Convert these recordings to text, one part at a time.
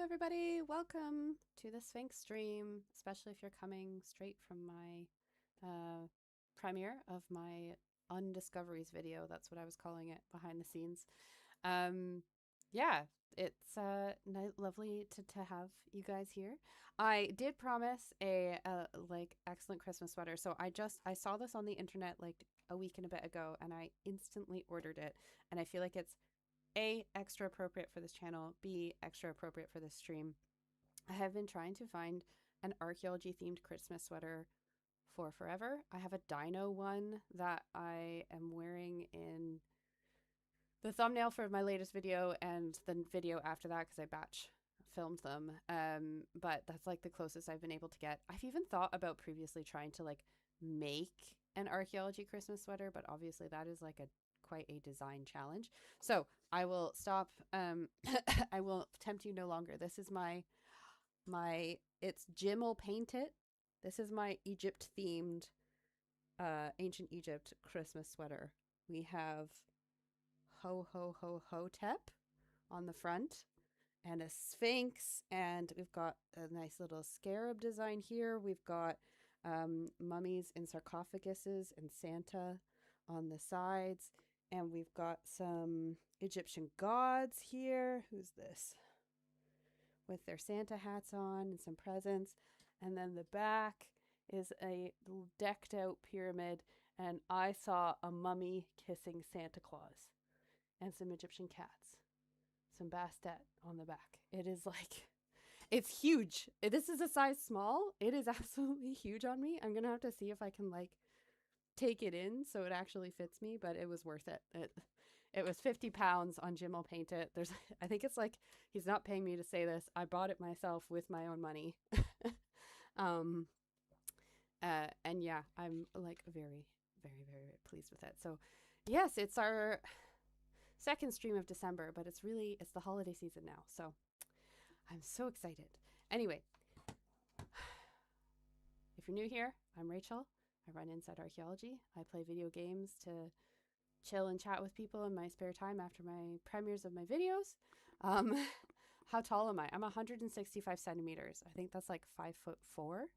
everybody. Welcome to the Sphinx stream, especially if you're coming straight from my premiere of my Undiscoveries video. That's what I was calling it, behind the scenes. Um, yeah, it's lovely to have you guys here. I did promise a like excellent Christmas sweater, so I saw this on the internet like a week and a bit ago, and I instantly ordered it, and I feel like it's A, extra appropriate for this channel, B, extra appropriate for this stream. I have been trying to find an archaeology themed Christmas sweater for forever. I have a dino one that I am wearing in the thumbnail for my latest video and the video after that because I batch filmed them. But that's like the closest I've been able to get. I've even thought about previously trying to like make an archaeology Christmas sweater, but obviously that is like a quite a design challenge. So I will stop. I will tempt you no longer. This is my it's Jim will paint it. This is my Egypt themed ancient Egypt Christmas sweater. We have ho ho ho hotep on the front and a sphinx, and we've got a nice little scarab design here. We've got mummies in sarcophaguses and Santa on the sides, and we've got some Egyptian gods here. Who's this? With their Santa hats on and some presents. And then the back is a decked out pyramid, and I saw a mummy kissing Santa Claus and some Egyptian cats, some bastet on the back. It is like, it's huge. This is a size small. It is absolutely huge on me. I'm gonna have to see if I can like take it in so it actually fits me, but it was worth it. It was 50 pounds on Jim will paint it. I think it's like, he's not paying me to say this. I bought it myself with my own money. And yeah, I'm like very, very, very, very pleased with it. So yes, it's our second stream of December, but it's the holiday season now. So I'm so excited. Anyway, if you're new here, I'm Rachel. I run Inside Archaeology. I play video games to chill and chat with people in my spare time after my premieres of my videos. How tall am I? I'm 165 centimeters. I think that's like 5'4".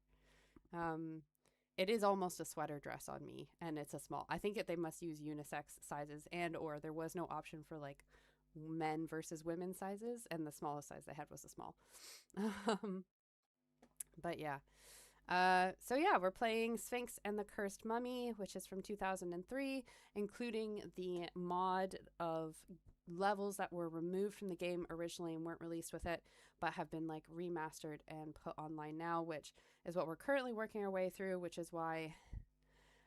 It is almost a sweater dress on me, and it's a small. I think they must use unisex sizes, and or there was no option for like men versus women sizes, and the smallest size they had was a small. But yeah. So yeah, we're playing Sphinx and the Cursed Mummy, which is from 2003, including the mod of levels that were removed from the game originally and weren't released with it, but have been like remastered and put online now, which is what we're currently working our way through, which is why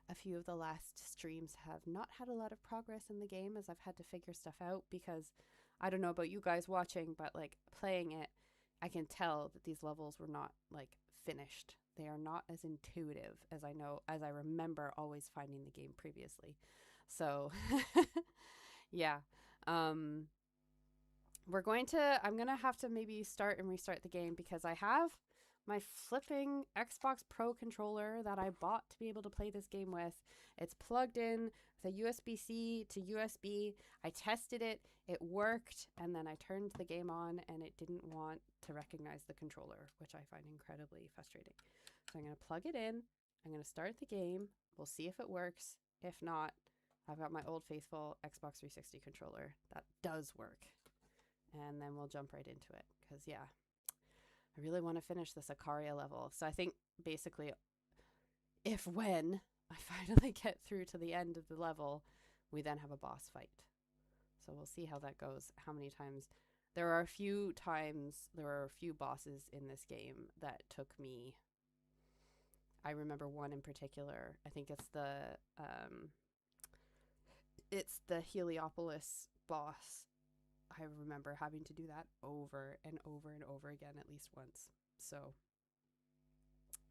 a few of the last streams have not had a lot of progress in the game, as I've had to figure stuff out, because I don't know about you guys watching, but like playing it, I can tell that these levels were not like finished. They are not as intuitive as I remember always finding the game previously. So yeah. I'm gonna have to maybe start and restart the game, because I have my flipping Xbox Pro controller that I bought to be able to play this game with. It's plugged in with a USB-C to USB. I tested it, it worked, and then I turned the game on and it didn't want to recognize the controller, which I find incredibly frustrating. So I'm going to plug it in, I'm going to start the game, we'll see if it works. If not, I've got my old faithful Xbox 360 controller that does work. And then we'll jump right into it, because yeah, I really want to finish this Akaria level. So I think basically when I finally get through to the end of the level, we then have a boss fight. So we'll see how that goes, how many times. There are a few bosses in this game that took me. I remember one in particular. I think it's the Heliopolis boss. I remember having to do that over and over and over again at least once. So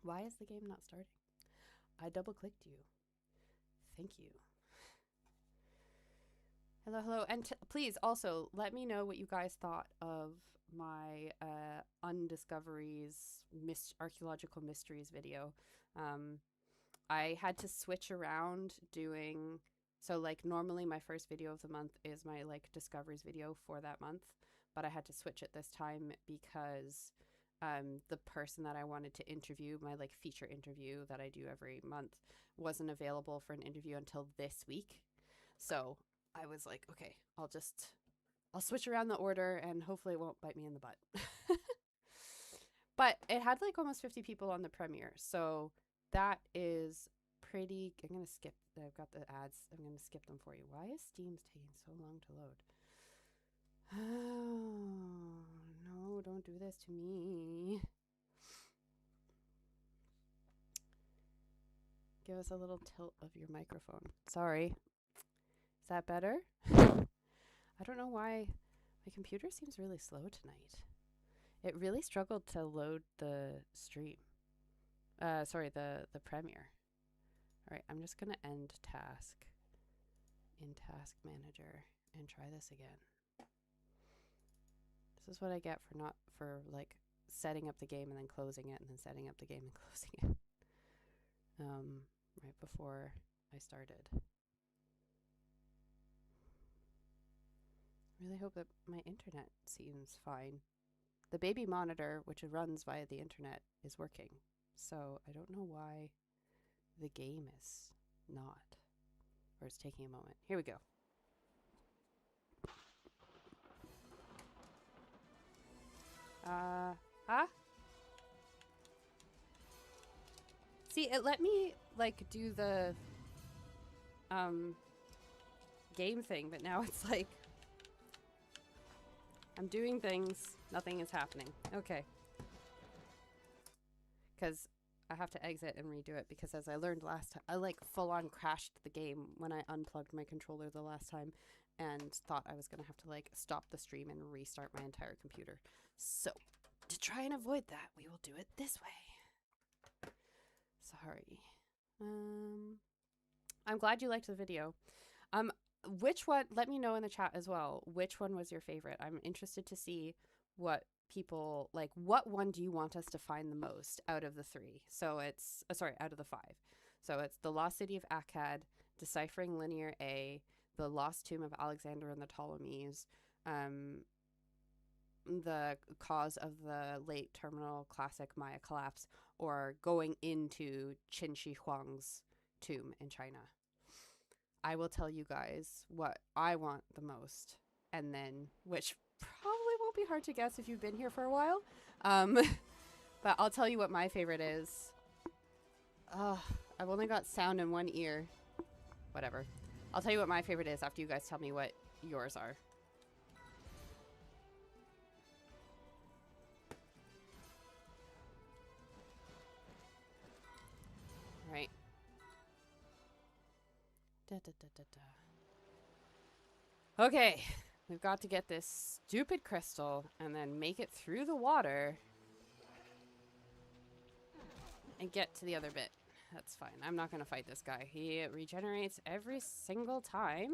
why is the game not starting? I double clicked you. Thank you. Hello. And please also let me know what you guys thought of my Undiscoveries archaeological mysteries video. I had to switch around doing, so like normally my first video of the month is my like discoveries video for that month, but I had to switch it this time because the person that I wanted to interview, my like feature interview that I do every month, wasn't available for an interview until this week. So I was like, okay, I'll switch around the order and hopefully it won't bite me in the butt. But it had like almost 50 people on the premiere. So that is pretty. I'm going to skip. I've got the ads. I'm going to skip them for you. Why is Steam's taking so long to load? Oh, no, don't do this to me. Give us a little tilt of your microphone. Sorry. Is that better? I don't know why my computer seems really slow tonight. It really struggled to load the stream. Sorry, the premiere. All right, I'm just going to end task in Task Manager and try this again. This is what I get for like setting up the game and then closing it and then setting up the game and closing it. Right before I started. Really hope that my internet seems fine. The baby monitor, which runs via the internet, is working. So I don't know why the game is not. Or it's taking a moment. Here we go. See, it let me, like, do the, game thing, but now it's like, I'm doing things, nothing is happening. Okay. Because I have to exit and redo it, because as I learned last time, I, like, full-on crashed the game when I unplugged my controller the last time, and thought I was going to have to, like, stop the stream and restart my entire computer. So, to try and avoid that, we will do it this way. Sorry. I'm glad you liked the video. Which one, let me know in the chat as well, which one was your favorite? I'm interested to see what people, like, what one do you want us to find the most out of the 3? So it's, out of the 5. So it's the Lost City of Akkad, Deciphering Linear A, the Lost Tomb of Alexander and the Ptolemies, the cause of the late terminal classic Maya collapse, or going into Qin Shi Huang's tomb in China. I will tell you guys what I want the most, and then, which probably won't be hard to guess if you've been here for a while, but I'll tell you what my favorite is. I've only got sound in one ear. Whatever. I'll tell you what my favorite is after you guys tell me what yours are. Right. Okay, we've got to get this stupid crystal and then make it through the water and get to the other bit. That's fine. I'm not going to fight this guy. He regenerates every single time.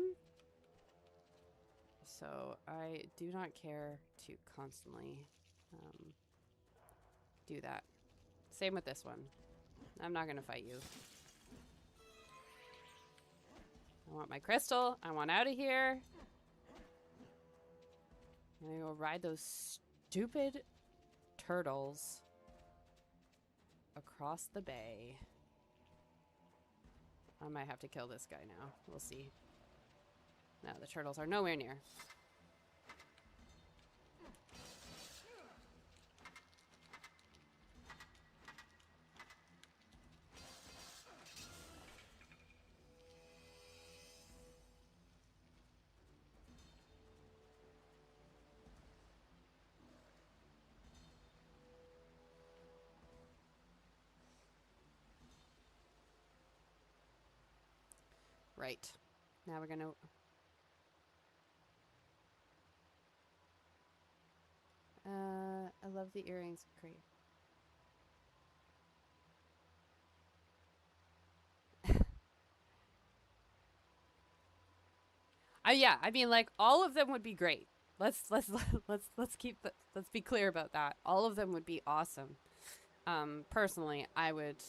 So I do not care to constantly do that. Same with this one. I'm not going to fight you. I want my crystal. I want out of here. I'm gonna go ride those stupid turtles across the bay. I might have to kill this guy now. We'll see. No, the turtles are nowhere near. Right. Now we're gonna... I love the earrings. Great. Yeah, I mean, like, all of them would be great. Let's be clear about that. All of them would be awesome. Personally, I would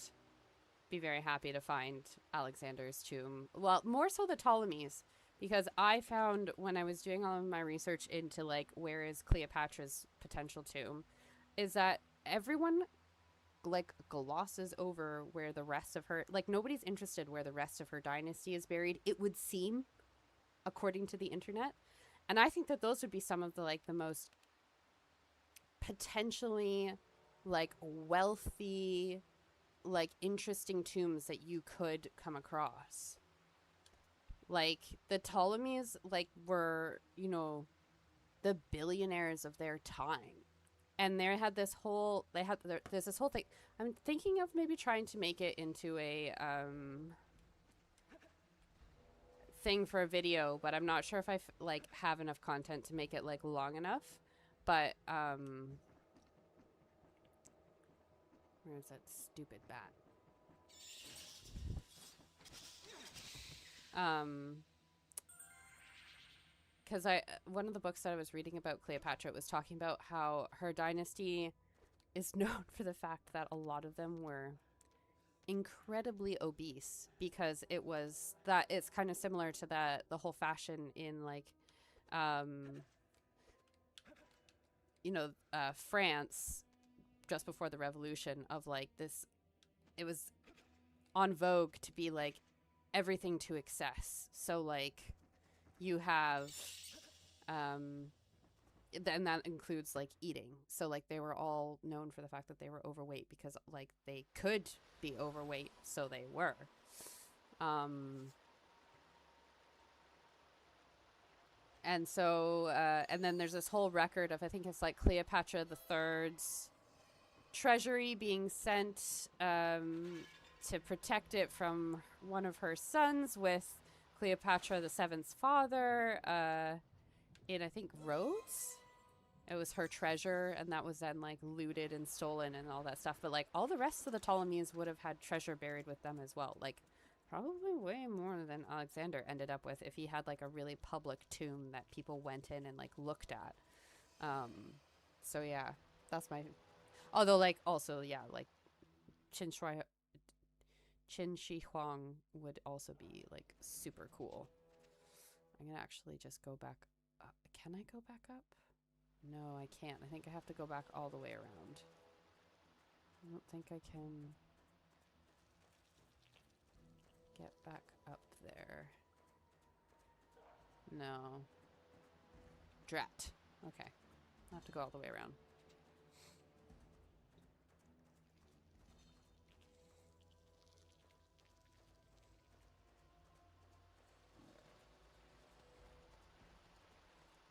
be very happy to find Alexander's tomb. Well, more so the Ptolemies, because I found when I was doing all of my research into like where is Cleopatra's potential tomb, is that everyone like glosses over where the rest of her, like nobody's interested where the rest of her dynasty is buried, it would seem, according to the internet. And I think that those would be some of the like the most potentially like wealthy, like interesting tombs that you could come across. Like the Ptolemies like were, you know, the billionaires of their time. And they had this whole there's this whole thing. I'm thinking of maybe trying to make it into a thing for a video, but I'm not sure if I like have enough content to make it like long enough. But where's that stupid bat? Because one of the books that I was reading about Cleopatra was talking about how her dynasty is known for the fact that a lot of them were incredibly obese, because it was that it's kind of similar to the whole fashion in like France just before the revolution of like this, it was on vogue to be like everything to excess. So like you have and that includes like eating. So like they were all known for the fact that they were overweight because like they could be overweight, so they were. And so and then there's this whole record of, I think it's like Cleopatra the Third's treasury being sent to protect it from one of her sons, with Cleopatra the Seventh's father in, I think, Rhodes. It was her treasure, and that was then like looted and stolen and all that stuff. But like all the rest of the Ptolemies would have had treasure buried with them as well. Like probably way more than Alexander ended up with if he had like a really public tomb that people went in and like looked at. So yeah, that's my. Although like also yeah, like Qin Shi Huang would also be like super cool. I'm gonna actually just go back up. Can I go back up? No, I can't. I think I have to go back all the way around. I don't think I can get back up there. No. Drat. Okay. I'll have to go all the way around.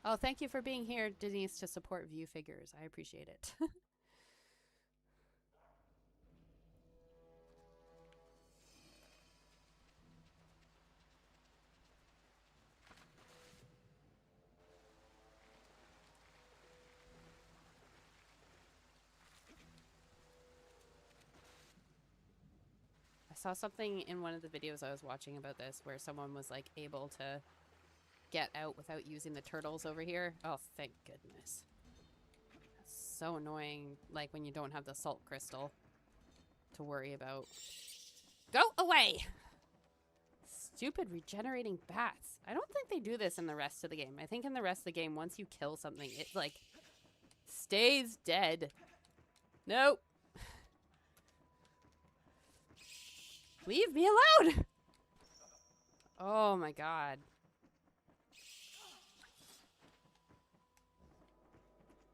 Oh, thank you for being here, Denise, to support View Figures. I appreciate it. I saw something in one of the videos I was watching about this where someone was like able to get out without using the turtles over here. Oh, thank goodness. That's so annoying, like when you don't have the salt crystal to worry about. Go away! Stupid regenerating bats. I don't think they do this in the rest of the game. I think in the rest of the game, once you kill something, it like stays dead. Nope. Leave me alone! Oh my god.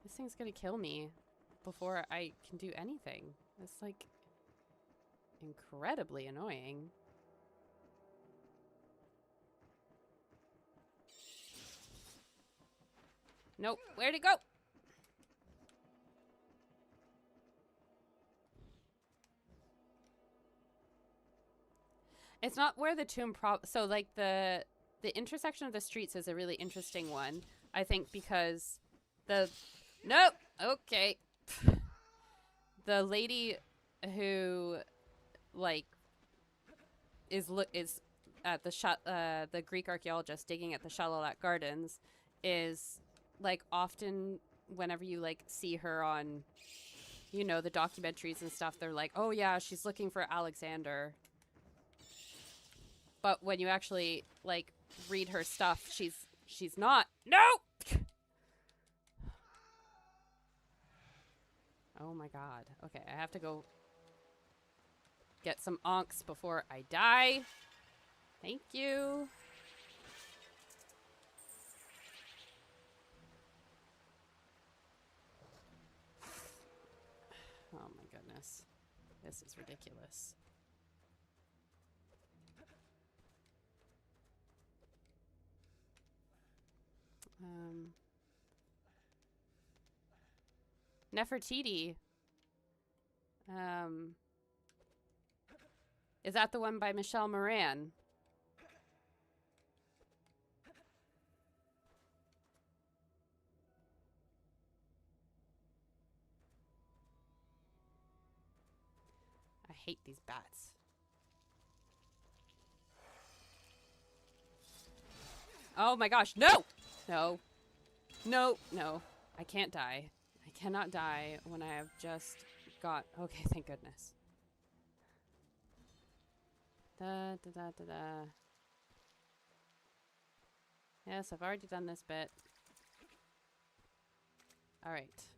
This thing's gonna kill me before I can do anything. It's like incredibly annoying. Nope. Where'd it go? It's not where the tomb so like the intersection of the streets is a really interesting one, I think, because the nope. Okay. The lady who like is at the Greek archaeologist digging at the Shalalat Gardens is like often whenever you like see her on, you know, the documentaries and stuff, they're like, oh yeah, she's looking for Alexander. But when you actually like read her stuff. She's not. No! Oh my god. Okay, I have to go get some onks before I die. Thank you. Oh my goodness. This is ridiculous. Nefertiti. Is that the one by Michelle Moran? I hate these bats. Oh my gosh, no! No. No, no. I can't die. I cannot die when I have just got... Okay, thank goodness. Da, da, da, da, da. Yes, I've already done this bit. Alright.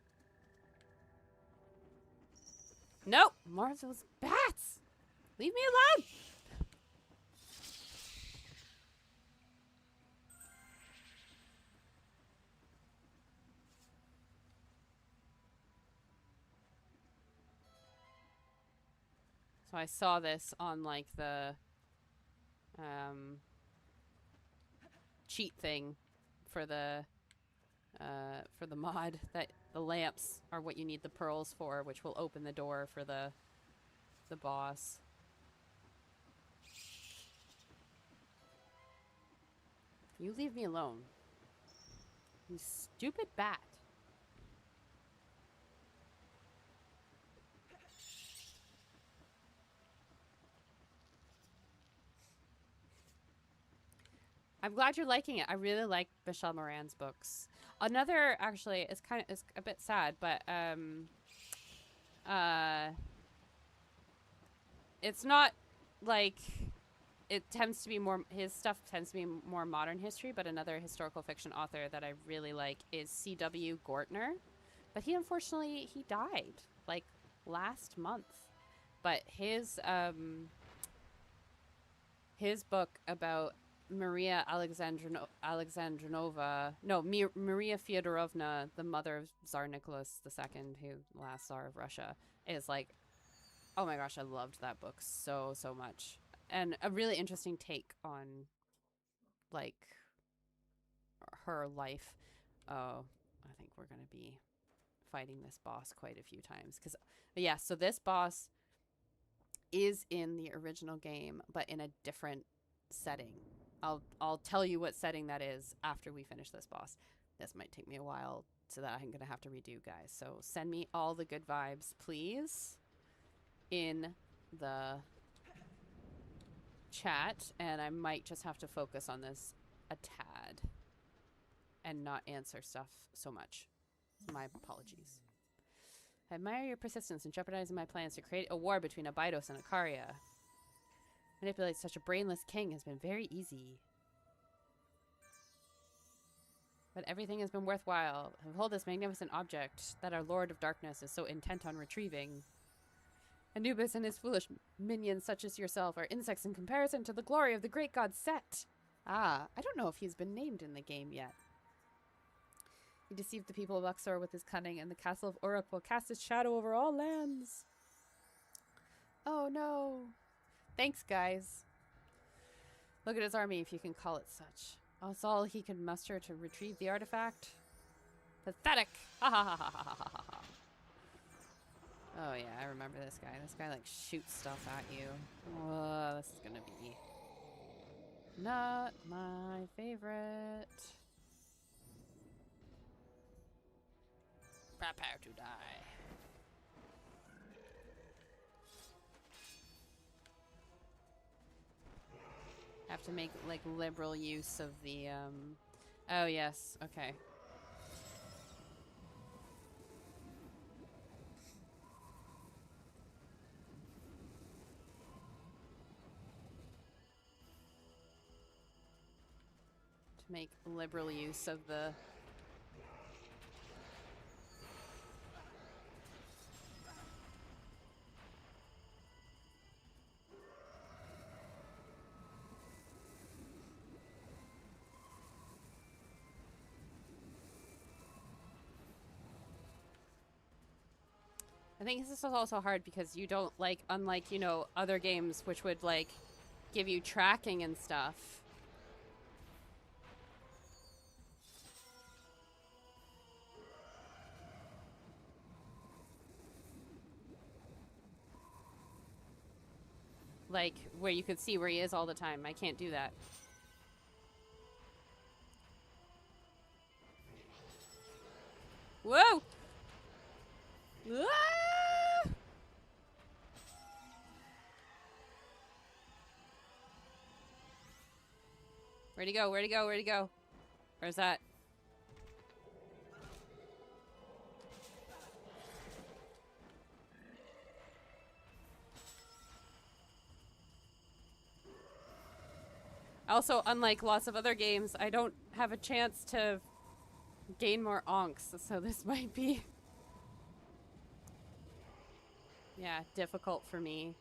Nope! More of those bats! Leave me alone! So I saw this on like the cheat thing for the mod, that the lamps are what you need the pearls for, which will open the door for the boss. You leave me alone. You stupid bat. I'm glad you're liking it. I really like Michelle Moran's books. Another, actually, is a bit sad, but it's not like, it tends to be more, his stuff tends to be more modern history, but another historical fiction author that I really like is C.W. Gortner. But he, unfortunately, he died like last month. But his book about Maria Alexandrovna, Maria Fyodorovna, the mother of Tsar Nicholas II, who last Tsar of Russia, is like, oh my gosh, I loved that book so much. And a really interesting take on like her life. Oh, I think we're gonna be fighting this boss quite a few times, because yeah, so this boss is in the original game, but in a different setting. I'll tell you what setting that is after we finish this boss. This might take me a while, so that I'm gonna have to redo, guys. So send me all the good vibes, please, in the chat, and I might just have to focus on this a tad and not answer stuff so much. My apologies. I admire your persistence in jeopardizing my plans to create a war between Abydos and Akaria. Manipulate such a brainless king has been very easy. But everything has been worthwhile. Behold this magnificent object that our Lord of Darkness is so intent on retrieving. Anubis and his foolish minions such as yourself are insects in comparison to the glory of the great god Set. Ah, I don't know if he's been named in the game yet. He deceived the people of Luxor with his cunning, and the castle of Uruk will cast its shadow over all lands. Oh no. Thanks, guys. Look at his army, if you can call it such. That's all he could muster to retrieve the artifact. Pathetic! Ha ha ha ha ha ha ha. Oh yeah, I remember this guy. This guy like shoots stuff at you. Oh, this is gonna be not my favorite. Prepare to die. Have to make like liberal use of the oh yes, okay. make liberal use of the... I think this is also hard because you don't, like, unlike, you know, other games which would, like, give you tracking and stuff. Like, where you could see where he is all the time. I can't do that. Whoa! Ah! Where'd he go? Where'd he go? Where'd he go? Where's that? Also, unlike lots of other games, I don't have a chance to gain more onks, so this might be... yeah, difficult for me.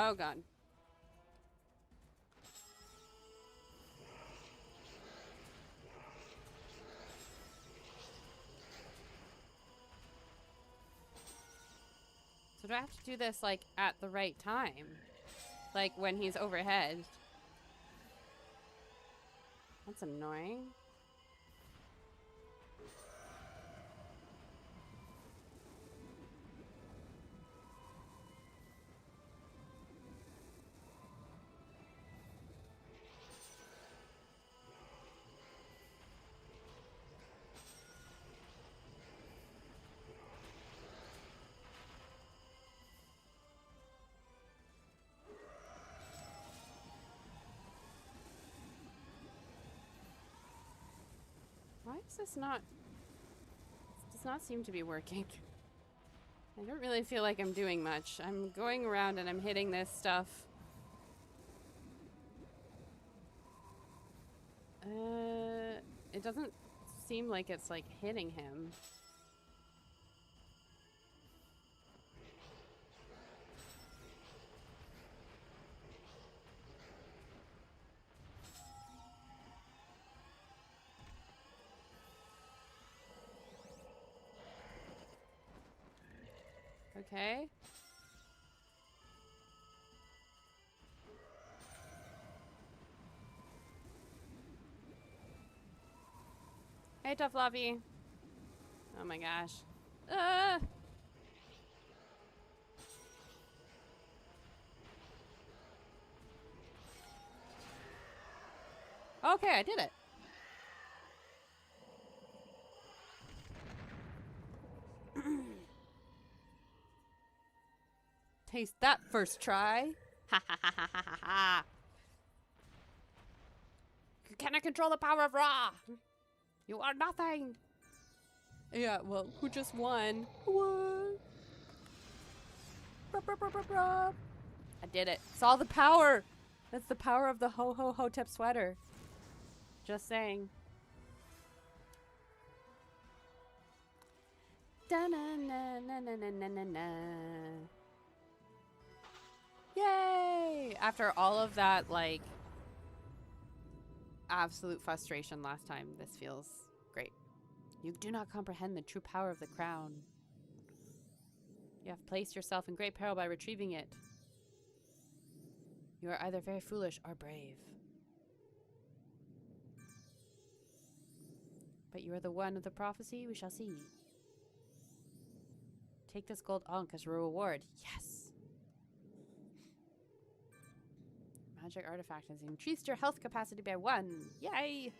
Oh, God. So do I have to do this, like, at the right time? Like, when he's overhead? That's annoying. Why is this not... This does not seem to be working. I don't really feel like I'm doing much. I'm going around and I'm hitting this stuff. It doesn't seem like it's, like, hitting him. Okay. Hey, Tough Lovey. Oh my gosh. Ah! Okay, I did it. Taste that first try. Ha ha ha ha ha ha ha. You cannot control the power of Ra. You are nothing. Yeah, well, who just won? What? I did it. It's all the power. That's the power of the Hotep sweater. Just saying. Da na na na na na na na. Yay! After all of that, like, absolute frustration last time, this feels great. You do not comprehend the true power of the crown. You have placed yourself in great peril by retrieving it. You are either very foolish or brave. But you are the one of the prophecy, we shall see. Take this gold ankh as a reward. Yes! Magic artifact has increased your health capacity by 1. Yay!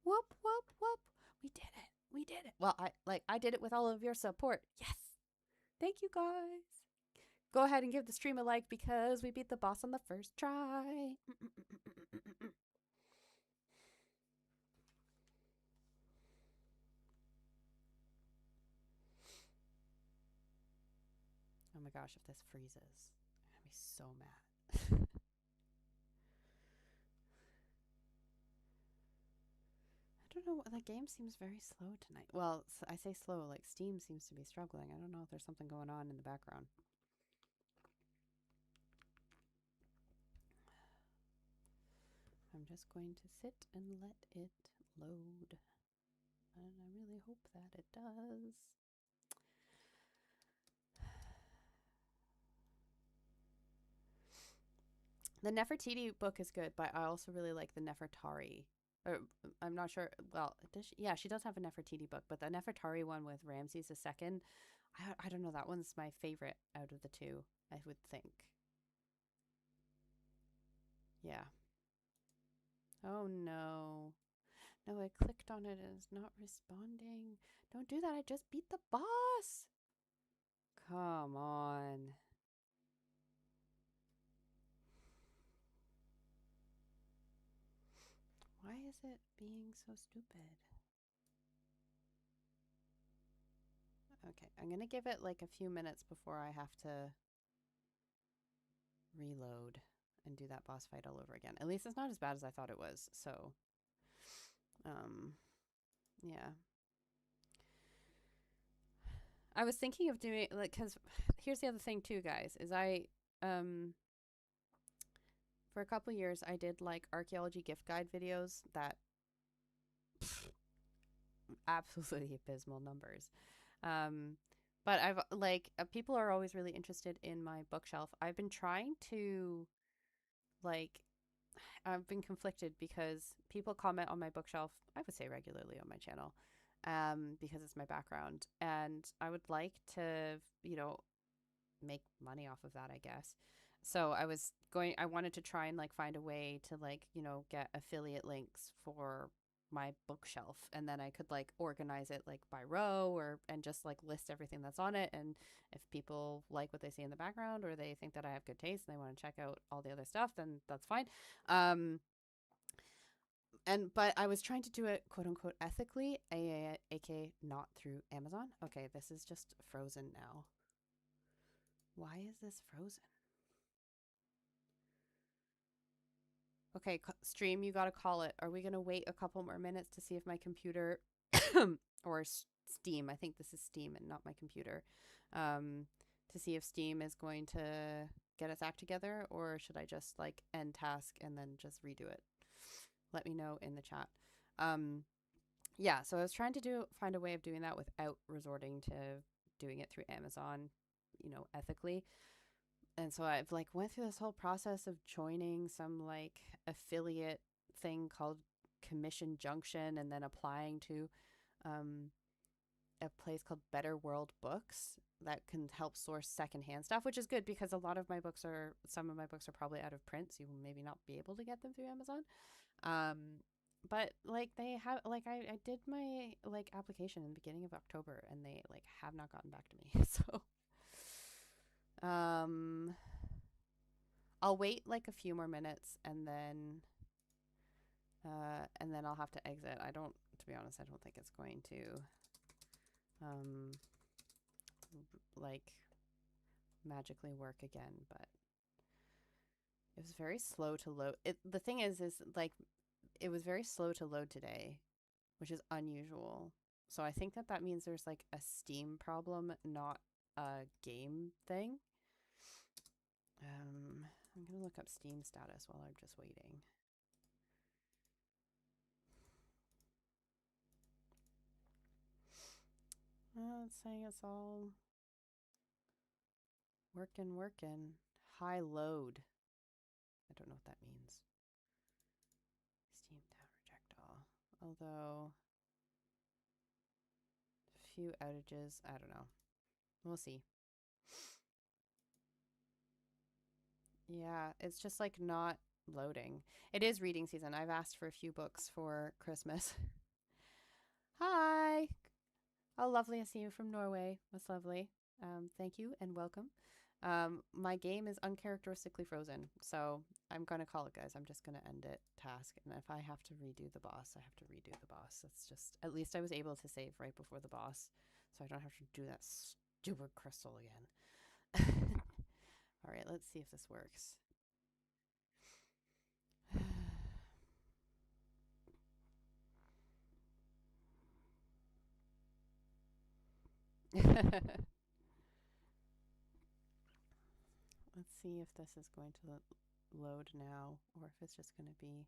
Whoop, whoop, whoop. We did it. We did it. Well, I did it with all of your support. Yes. Thank you, guys. Go ahead and give the stream a like because we beat the boss on the first try. Oh my gosh, if this freezes, I'm gonna be so mad. I don't know, the game seems very slow tonight. Well, I say slow, like Steam seems to be struggling. I don't know if there's something going on in the background. I'm just going to sit and let it load. And I really hope that it does. The Nefertiti book is good, but I also really like the Nefertari. Or, I'm not sure. Well, yeah, she does have a Nefertiti book, but the Nefertari one with Ramses II, I don't know. That one's my favorite out of the two, I would think. Yeah. Oh no. No, I clicked on it and it's not responding. Don't do that. I just beat the boss. Come on. Why is it being so stupid? Okay, I'm gonna give it like a few minutes before I have to reload and do that boss fight all over again. At least it's not as bad as I thought it was. So, yeah. I was thinking of doing like, because here's the other thing too, guys, is for a couple years I did like archaeology gift guide videos that absolutely abysmal numbers. But I've like people are always really interested in my bookshelf. I've been trying to like I've been conflicted because people comment on my bookshelf, I would say regularly on my channel, because it's my background. And I would like to, make money off of that, I guess. So I wanted to try and like find a way to like, get affiliate links for my bookshelf, and then I could like organize it like by row and just like list everything that's on it. And if people like what they see in the background or they think that I have good taste and they want to check out all the other stuff, then that's fine. But I was trying to do it quote unquote ethically, aka not through Amazon. Okay, this is just frozen now. Why is this frozen? Okay, stream, you gotta call it. Are we gonna wait a couple more minutes to see if my computer or Steam, I think this is Steam and not my computer, to see if Steam is going to get its act together, or should I just like end task and then just redo it? Let me know in the chat. Yeah, so I was trying to find a way of doing that without resorting to doing it through Amazon, ethically. And so I've like went through this whole process of joining some like affiliate thing called Commission Junction, and then applying to a place called Better World Books that can help source secondhand stuff, which is good because some of my books are probably out of print, so you will maybe not be able to get them through Amazon. But like they have, like I did my like application in the beginning of October, and they like have not gotten back to me. So I'll wait like a few more minutes and then I'll have to exit. To be honest, I don't think it's going to like magically work again, but it was very slow to load. The thing is like it was very slow to load today, which is unusual. So I think that means there's like a Steam problem, not a game thing. I'm gonna look up Steam status while I'm just waiting. It's saying it's all working. High load. I don't know what that means. Steam down, reject all. Although, a few outages. I don't know. We'll see. Yeah, it's just like not loading. It is reading season. I've asked for a few books for Christmas. Hi. Oh, lovely to see you from Norway. That's lovely. Thank you and welcome. My game is uncharacteristically frozen, so I'm gonna call it, guys. I'm just gonna end it task, and if I have to redo the boss, I have to redo the boss. It's just, at least I was able to save right before the boss, so I don't have to do that stupid crystal again. All right, let's see if this works. Let's see if this is going to load now, or if it's just going to be...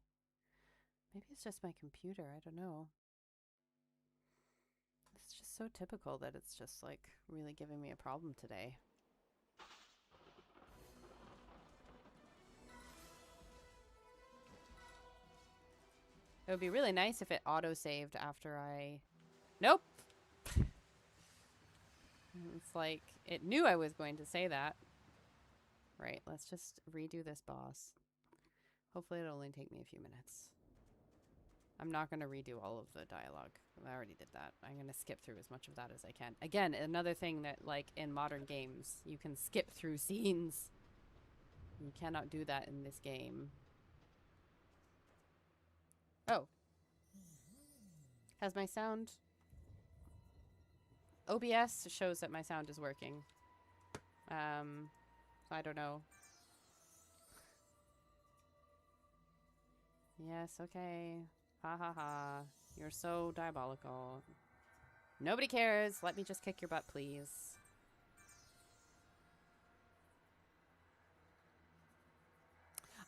Maybe it's just my computer. I don't know. It's just so typical that it's just like really giving me a problem today. It would be really nice if it auto-saved after I... Nope! It's like, it knew I was going to say that. Right, let's just redo this boss. Hopefully it'll only take me a few minutes. I'm not going to redo all of the dialogue. I already did that. I'm going to skip through as much of that as I can. Again, another thing that, like, in modern games, you can skip through scenes. You cannot do that in this game. Oh. Has my sound... OBS shows that my sound is working. I don't know. Yes, okay. Ha ha ha. You're so diabolical. Nobody cares. Let me just kick your butt, please.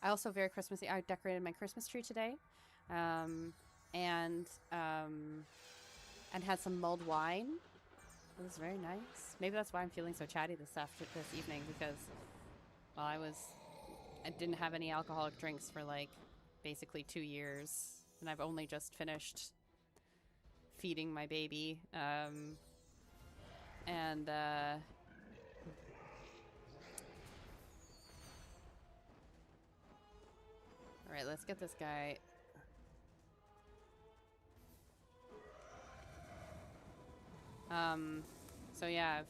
I also very Christmassy. I decorated my Christmas tree today. And had some mulled wine. It was very nice. Maybe that's why I'm feeling so chatty this evening, because while I didn't have any alcoholic drinks for like basically 2 years, and I've only just finished feeding my baby. All right, let's get this guy. So yeah,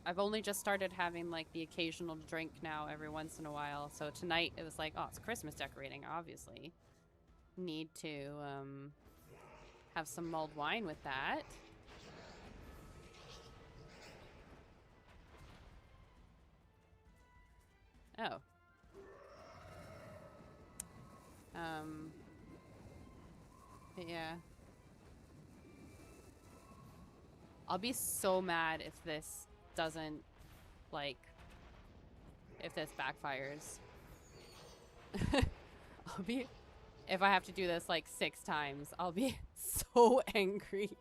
I've only just started having like the occasional drink now every once in a while. So tonight it was like, oh, it's Christmas decorating, obviously. Need to have some mulled wine with that. Oh. Yeah. I'll be so mad if this doesn't, like, if this backfires. If I have to do this like 6 times, I'll be so angry.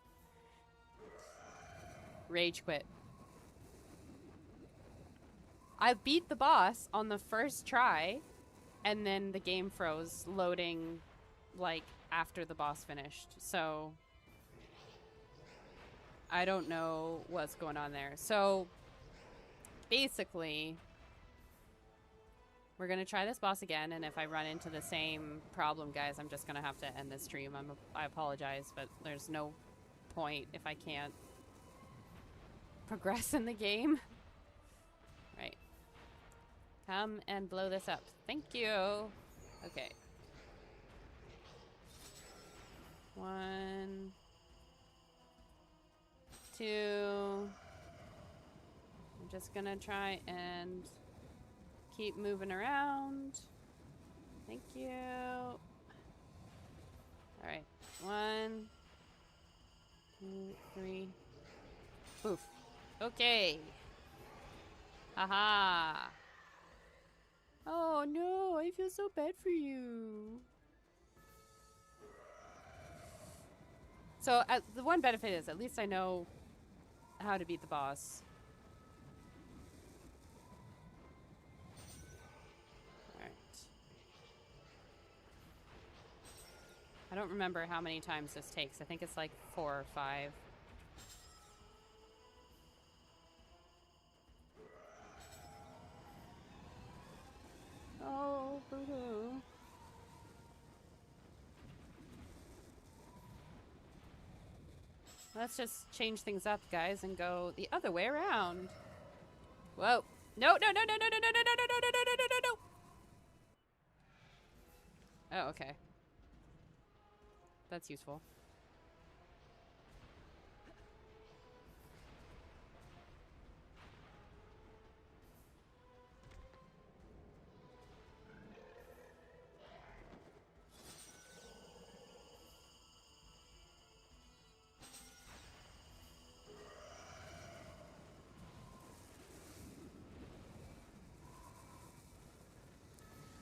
Rage quit. I beat the boss on the first try, and then the game froze loading, like, after the boss finished. So I don't know what's going on there. So basically, we're going to try this boss again, and if I run into the same problem, guys, I'm just going to have to end this stream. I apologize, but there's no point if I can't progress in the game. Right. Come and blow this up. Thank you. Okay. 1, 2. I'm just gonna try and keep moving around. Thank you. All right. 1, 2, 3. Poof. Okay. Haha. Oh no, I feel so bad for you. So the one benefit is at least I know how to beat the boss. Alright. I don't remember how many times this takes. I think it's like 4 or 5. Let's just change things up, guys, and go the other way around. Whoa. No, no, no, no, no, no, no, no, no, no, no, no, no, no, no. Oh, okay. That's useful.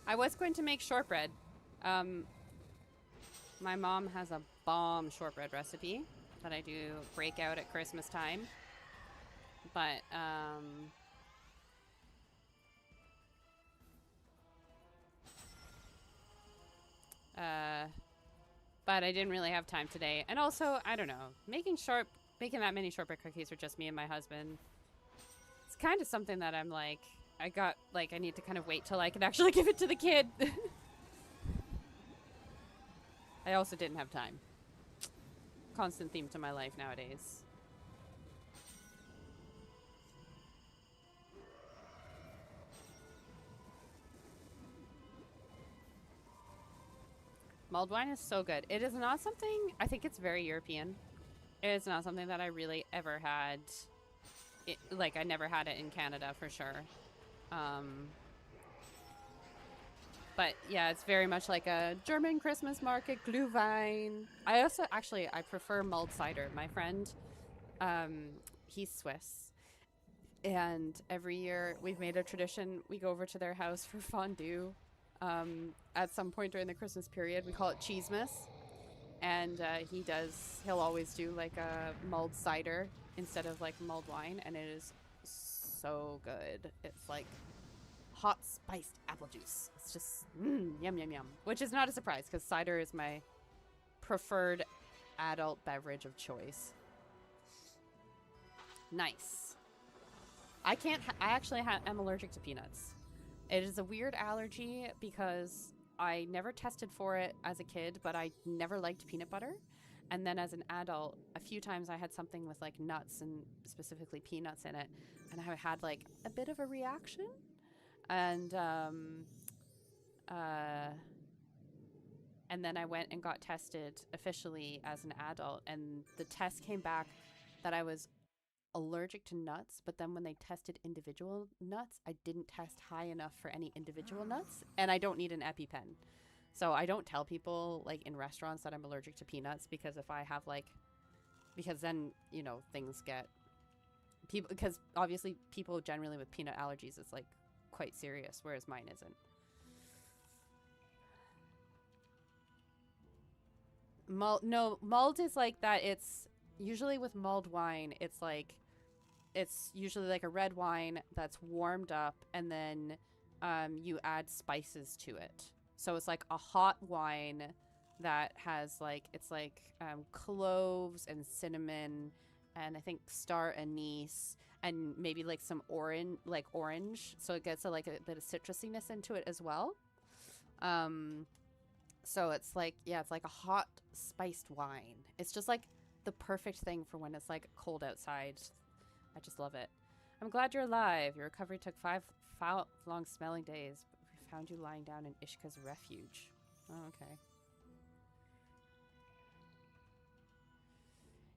I was going to make shortbread. My mom has a bomb shortbread recipe that I do break out at Christmas time. But, but I didn't really have time today. And also, I don't know, making that many shortbread cookies for just me and my husband, it's kind of something that I'm like, I need to kind of wait till I can actually give it to the kid. I also didn't have time. Constant theme to my life nowadays. Mulled wine is so good. It is not something, I think it's very European. It is not something that I really ever had. I never had it in Canada for sure. But yeah, it's very much like a German Christmas market, Glühwein. I prefer mulled cider. My friend, he's Swiss. And every year we've made a tradition. We go over to their house for fondue. At some point during the Christmas period, we call it Cheesemas. And he'll always do like a mulled cider instead of like mulled wine. And it is so good. It's like hot spiced apple juice. It's just yum yum yum. Which is not a surprise because cider is my preferred adult beverage of choice. Nice. I actually am allergic to peanuts. It is a weird allergy because I never tested for it as a kid, but I never liked peanut butter. And then as an adult, a few times I had something with like nuts and specifically peanuts in it, and I had like a bit of a reaction. And then I went and got tested officially as an adult, and the test came back that I was allergic to nuts, but then when they tested individual nuts, I didn't test high enough for any individual nuts, and I don't need an EpiPen. So I don't tell people like in restaurants that I'm allergic to peanuts because because then, you know, things get because obviously people generally with peanut allergies is like quite serious, whereas mine isn't. Mulled is like that. It's usually with mulled wine, it's usually like a red wine that's warmed up, and then you add spices to it. So it's like a hot wine that has cloves and cinnamon, and I think star anise, and maybe like some orange, so it gets a bit of citrusiness into it as well. So it's like, yeah, it's like a hot spiced wine. It's just like the perfect thing for when it's like cold outside. I just love it. I'm glad you're alive. Your recovery took 5 long smelling days, but we found you lying down in Ishka's refuge. Oh, okay.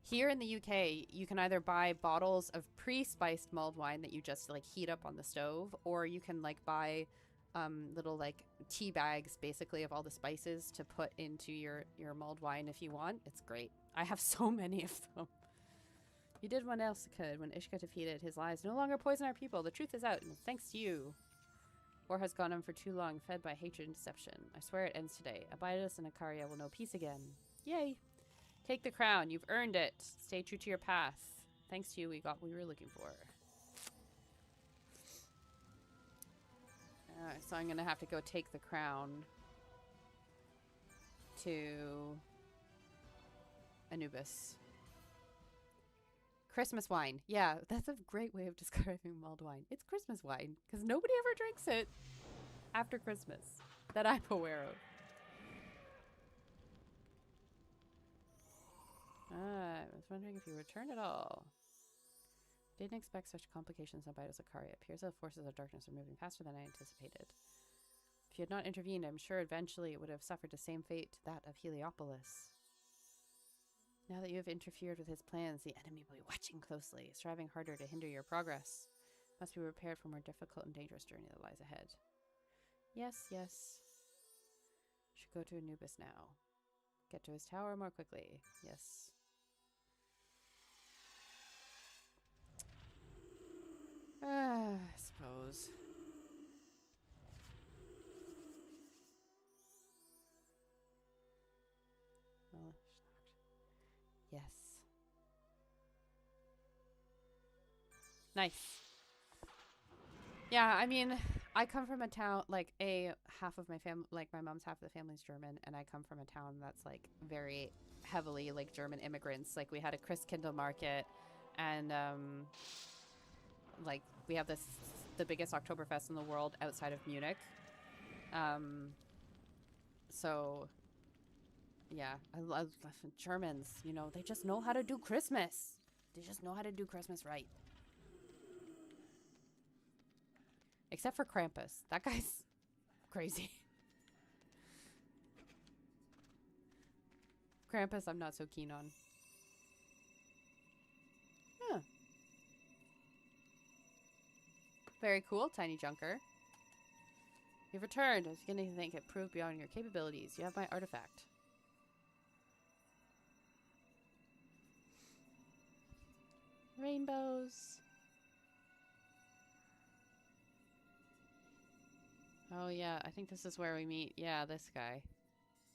Here in the UK, you can either buy bottles of pre-spiced mulled wine that you just like heat up on the stove, or you can like buy little like tea bags basically of all the spices to put into your mulled wine if you want. It's great. I have so many of them. You did what else could. When Ishka defeated, his lies no longer poison our people. The truth is out, and thanks to you. War has gone on for too long, fed by hatred and deception. I swear it ends today. Abide us, and Akaria will know peace again. Yay! Take the crown. You've earned it. Stay true to your path. Thanks to you, we got what we were looking for. So I'm going to have to go take the crown to Anubis. Christmas wine. Yeah, that's a great way of describing mulled wine. It's Christmas wine, because nobody ever drinks it after Christmas that I'm aware of. I was wondering if you returned at all. Didn't expect such complications on Bidos Akaria. Appears the forces of darkness are moving faster than I anticipated. If you had not intervened, I'm sure eventually it would have suffered the same fate to that of Heliopolis. Now that you have interfered with his plans, the enemy will be watching closely, striving harder to hinder your progress. Must be prepared for a more difficult and dangerous journey that lies ahead. Yes, yes. Should go to Anubis now. Get to his tower more quickly. Yes. I suppose. Well, yes. Nice. Yeah, I mean, I come from a town, like, half of my family, like, my mom's half of the family's German, and I come from a town that's, like, very heavily, like, German immigrants. Like, we had a Christkindl market, and, like, we have the biggest Oktoberfest in the world outside of Munich. So, yeah, I love Germans, you know, they just know how to do Christmas. They just know how to do Christmas right. Except for Krampus. That guy's crazy. Krampus I'm not so keen on. Huh. Very cool, Tiny Junker. You've returned. I was beginning to think it proved beyond your capabilities. You have my artifact. Rainbows. Oh yeah, I think this is where we meet. Yeah, this guy.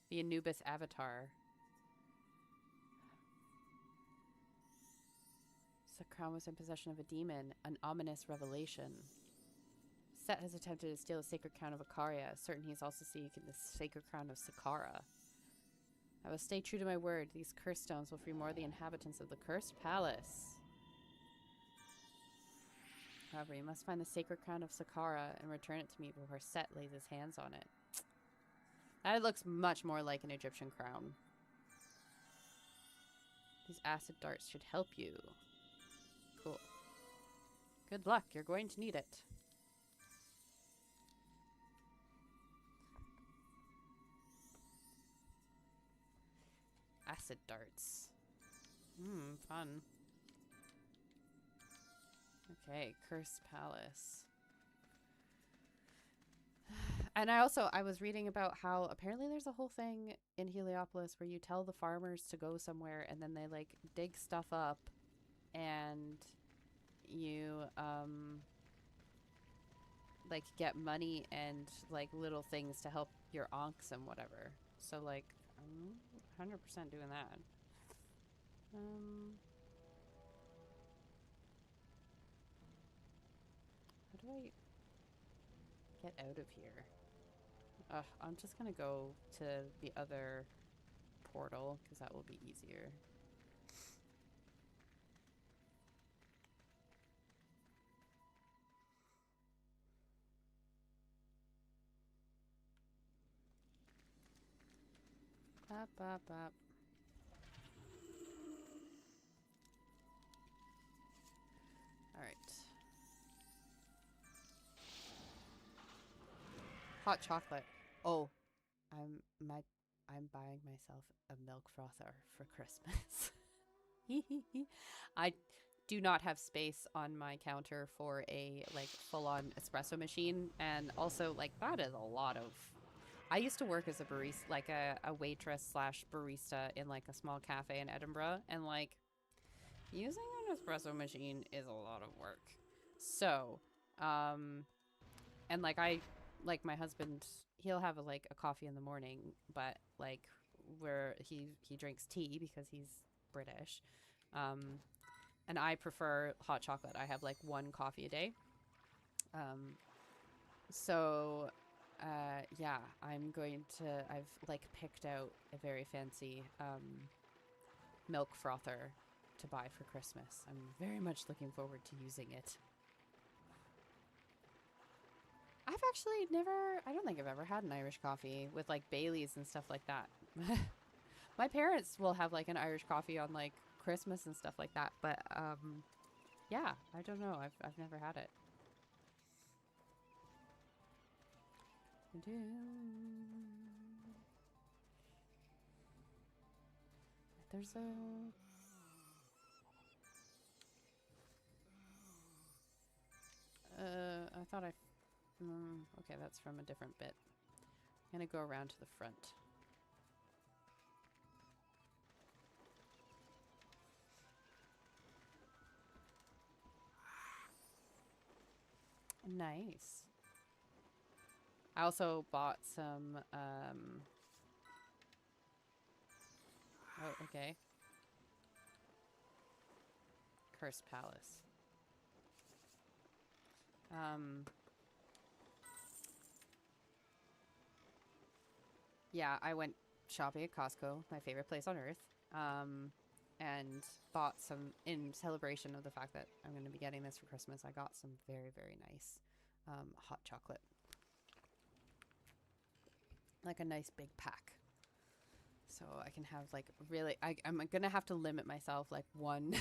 The Anubis avatar. Sakram was in possession of a demon. An ominous revelation. Set has attempted to steal the sacred crown of Akaria. Certain he's also seeking the sacred crown of Sakara. I will stay true to my word. These cursed stones will free more of the inhabitants of the cursed palace. However, you must find the sacred crown of Sakara and return it to me before Set lays his hands on it. That looks much more like an Egyptian crown. These acid darts should help you. Cool. Good luck. You're going to need it. Acid darts. Fun. Okay, Cursed Palace. And I was reading about how apparently there's a whole thing in Heliopolis where you tell the farmers to go somewhere and then they like dig stuff up and you like get money and like little things to help your onks and whatever. So like I'm 100% doing that. How do I get out of here? I'm just gonna go to the other portal because that will be easier. Bop, bop, bop. Alright. Hot chocolate. Oh, I'm buying myself a milk frother for Christmas. I do not have space on my counter for a like full-on espresso machine, and also like that is a lot of. I used to work as a barista, like a waitress slash barista in like a small cafe in Edinburgh, and like using an espresso machine is a lot of work. So, and like my husband, he'll have like a coffee in the morning, but like where he drinks tea because he's British. And I prefer hot chocolate. I have like one coffee a day. So yeah, I've like picked out a very fancy milk frother to buy for Christmas. I'm very much looking forward to using it. I've actually I don't think I've ever had an Irish coffee with like Baileys and stuff like that. My parents will have like an Irish coffee on like Christmas and stuff like that, but yeah, I don't know. I've never had it. There's a I thought okay, that's from a different bit. I'm gonna go around to the front. Nice. I also bought some, oh, okay. Cursed Palace. Yeah, I went shopping at Costco, my favorite place on earth, and bought some, in celebration of the fact that I'm going to be getting this for Christmas, I got some very, very nice hot chocolate. Like a nice big pack. So I can have like really, I'm gonna have to limit myself like one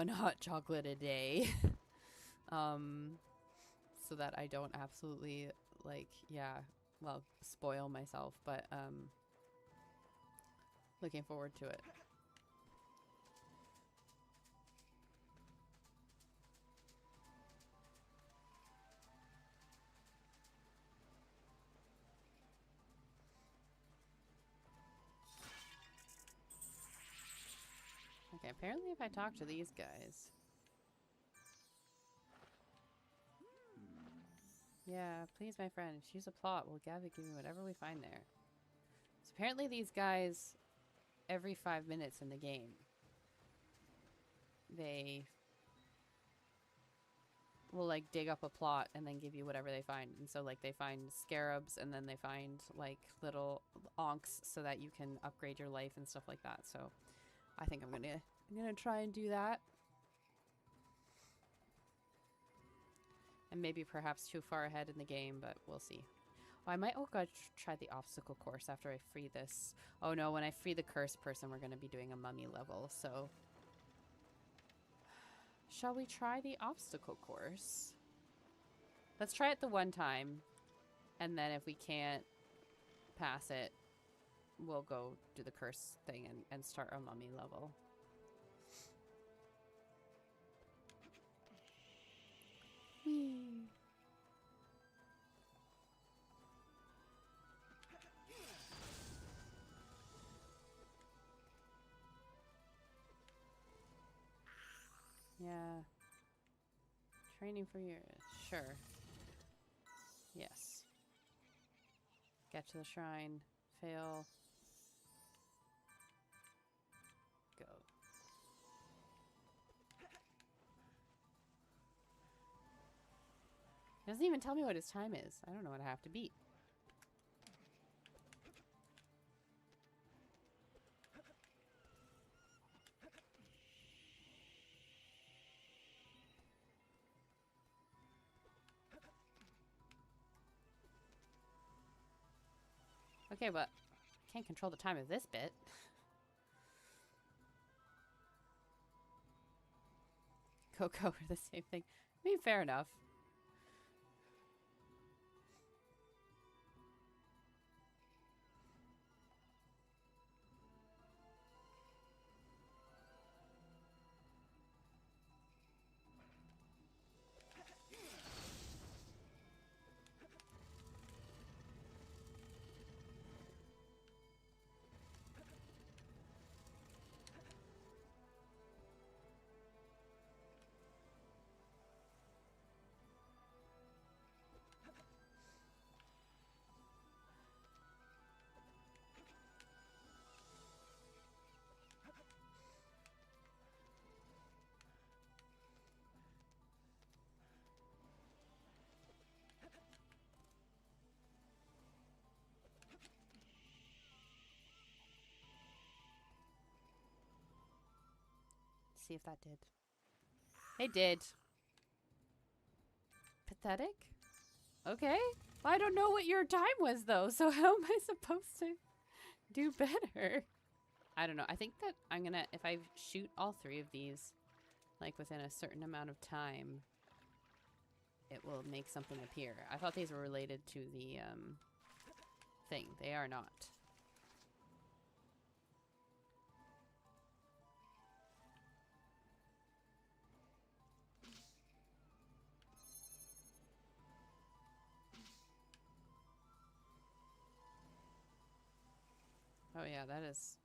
hot chocolate a day. So that I don't absolutely like, yeah, well, spoil myself, but looking forward to it. Okay, apparently if I talk to these guys. Yeah, please, my friend, choose a plot. We'll gather, give you whatever we find there. So apparently these guys, every 5 minutes in the game, they will like dig up a plot and then give you whatever they find. And so like they find scarabs and then they find like little onks so that you can upgrade your life and stuff like that. So I think I'm gonna try and do that. And maybe perhaps too far ahead in the game, but we'll see. Oh, I might, oh god, try the obstacle course after I free this. Oh no, when I free the cursed person, we're going to be doing a mummy level, so. Shall we try the obstacle course? Let's try it the one time, and then if we can't pass it, we'll go do the curse thing and start our mummy level. Whee! Yeah. Training for years. Sure. Yes. Get to the shrine. Fail. Go. It doesn't even tell me what his time is. I don't know what I have to beat. Okay, but I can't control the time of this bit. Coco are the same thing. I mean, fair enough. See if that did. It did. Pathetic? Okay. Well, I don't know what your time was, though, so how am I supposed to Do better. I don't know. I think that I'm gonna, if I shoot all 3 of these, like within a certain amount of time, it will make something appear. I thought these were related to the thing. They are not. Oh yeah, that is...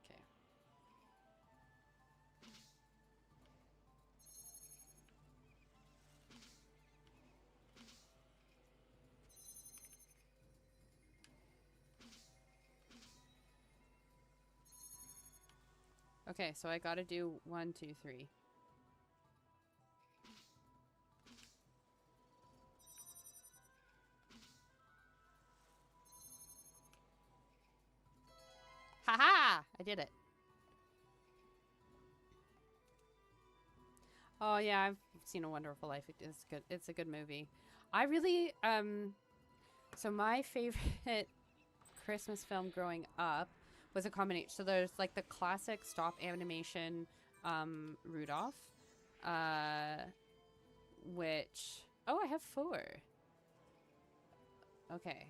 Okay. Okay, so I gotta do 1, 2, 3. Haha! I did it. Oh yeah, I've seen A Wonderful Life. It's good. It's a good movie. I really so my favorite Christmas film growing up was a combination. So there's like the classic stop animation Rudolph, uh, which oh I have 4. Okay.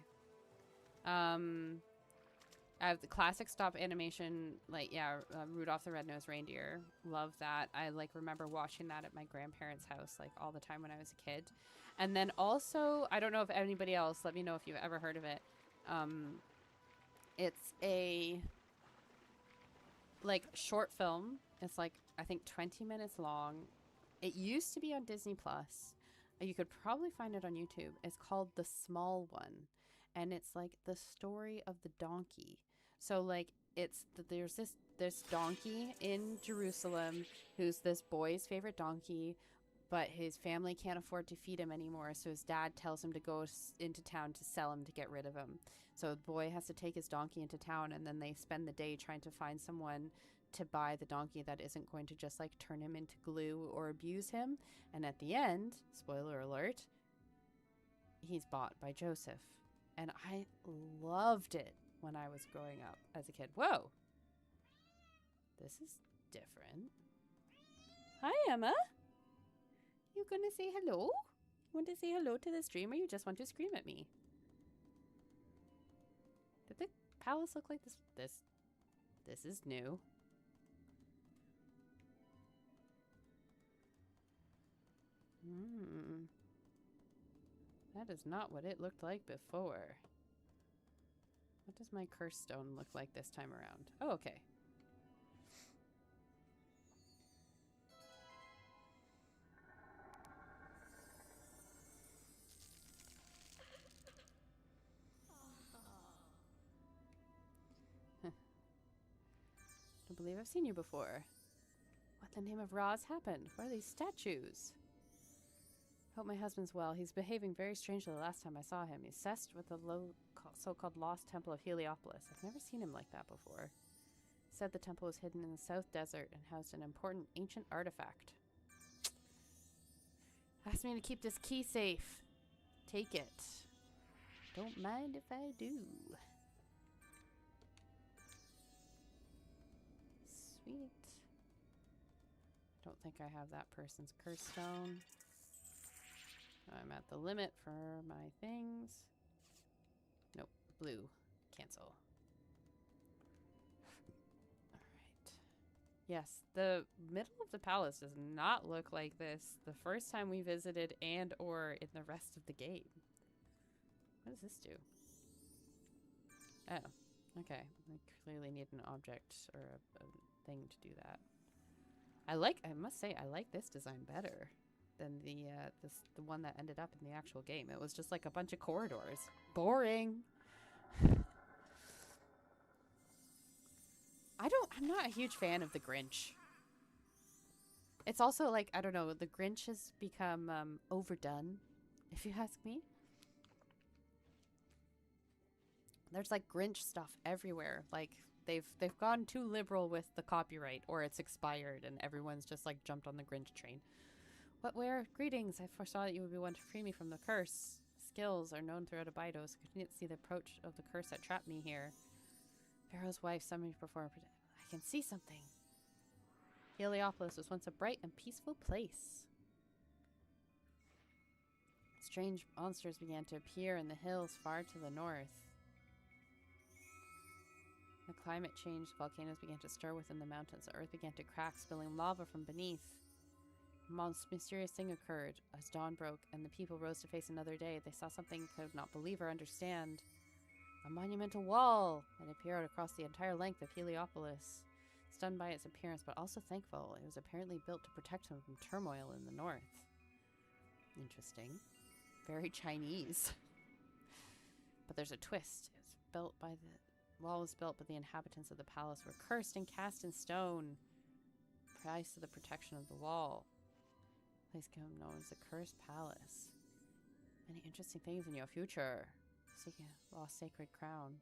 I have the classic stop animation, like, yeah, Rudolph the Red-Nosed Reindeer. Love that. I, like, remember watching that at my grandparents' house, like, all the time when I was a kid. And then also, I don't know if anybody else, let me know if you've ever heard of it. It's a, like, short film. It's, like, I think 20 minutes long. It used to be on Disney+. You could probably find it on YouTube. It's called The Small One. And it's, like, the story of the donkey. So, like, there's this donkey in Jerusalem who's this boy's favorite donkey, but his family can't afford to feed him anymore, so his dad tells him to go into town to sell him to get rid of him. So the boy has to take his donkey into town, and then they spend the day trying to find someone to buy the donkey that isn't going to just, like, turn him into glue or abuse him. And at the end, spoiler alert, he's bought by Joseph. And I loved it when I was growing up as a kid. Whoa. This is different. Hi, Emma. You gonna say hello? Want to say hello to the stream, or you just want to scream at me? Did the palace look like this? This is new. That is not what it looked like before. What does my curse stone look like this time around? Oh, okay. Don't believe I've seen you before. What in the name of Ra's happened? What are these statues? Hope my husband's well. He's behaving very strangely the last time I saw him. He's obsessed with the so-called lost temple of Heliopolis. I've never seen him like that before. He said the temple was hidden in the South Desert and housed an important ancient artifact. Asked me to keep this key safe. Take it. Don't mind if I do. Sweet. Don't think I have that person's curse stone. I'm at the limit for my things. Nope. Blue. Cancel. Alright. Yes, the middle of the palace does not look like this the first time we visited and or in the rest of the game. What does this do? Oh. Okay. I clearly need an object or a thing to do that. I must say, I like this design better than the one that ended up in the actual game. It was just like a bunch of corridors. Boring. I'm not a huge fan of the Grinch. It's also like, I don't know, the Grinch has become overdone, if you ask me. There's like Grinch stuff everywhere. Like they've gone too liberal with the copyright, or it's expired and everyone's just like jumped on the Grinch train. Greetings. I foresaw that you would be one to free me from the curse. Skills are known throughout Abydos. I couldn't see the approach of the curse that trapped me here. Pharaoh's wife summoned me before. I can see something. Heliopolis was once a bright and peaceful place. Strange monsters began to appear in the hills far to the north. The climate changed, volcanoes began to stir within the mountains, the earth began to crack, spilling lava from beneath. A most mysterious thing occurred as dawn broke and the people rose to face another day. They saw something they could not believe or understand. A monumental wall that appeared across the entire length of Heliopolis. Stunned by its appearance, but also thankful, it was apparently built to protect them from turmoil in the north. Interesting. Very Chinese. But there's a twist. It was built by the wall was built, but the inhabitants of the palace were cursed and cast in stone. Price of the protection of the wall. Place became known as the Cursed Palace. Many interesting things in your future. Seeking a lost sacred crown.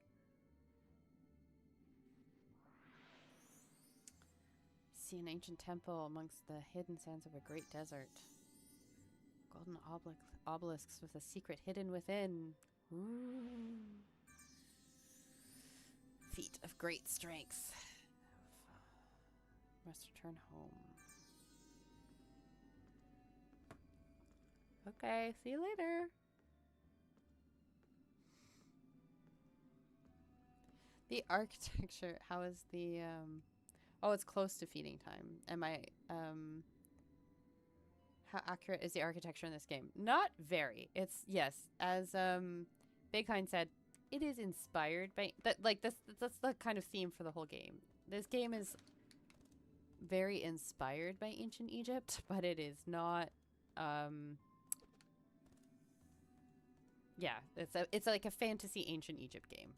See an ancient temple amongst the hidden sands of a great desert. Golden obelisks with a secret hidden within. Ooh. Feat of great strength. Must return home. Okay, see you later. The architecture, how is the, oh, it's close to feeding time. Am I, how accurate is the architecture in this game? Not very. It's, yes, as, Big Hind said, it is inspired by, that's the kind of theme for the whole game. This game is very inspired by ancient Egypt, but it is not, yeah, it's like a fantasy ancient Egypt game.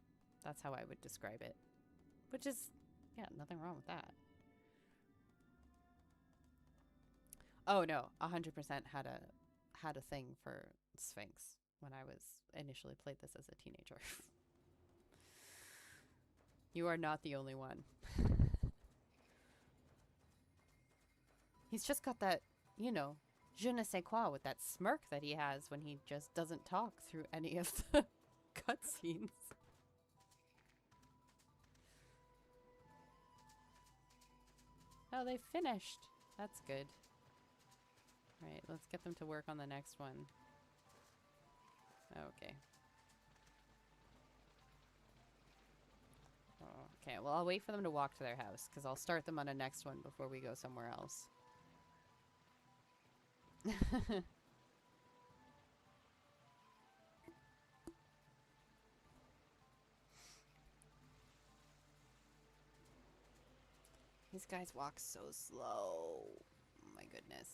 That's how I would describe it. Which is, yeah, nothing wrong with that. Oh no, 100% had a thing for Sphinx when I was initially played this as a teenager. You are not the only one. He's just got that, you know, je ne sais quoi with that smirk that he has when he just doesn't talk through any of the cutscenes. Oh, they finished. That's good. Alright, let's get them to work on the next one. Okay. Oh, okay, well, I'll wait for them to walk to their house, because I'll start them on a next one before we go somewhere else. These guys walk so slow. Oh my goodness.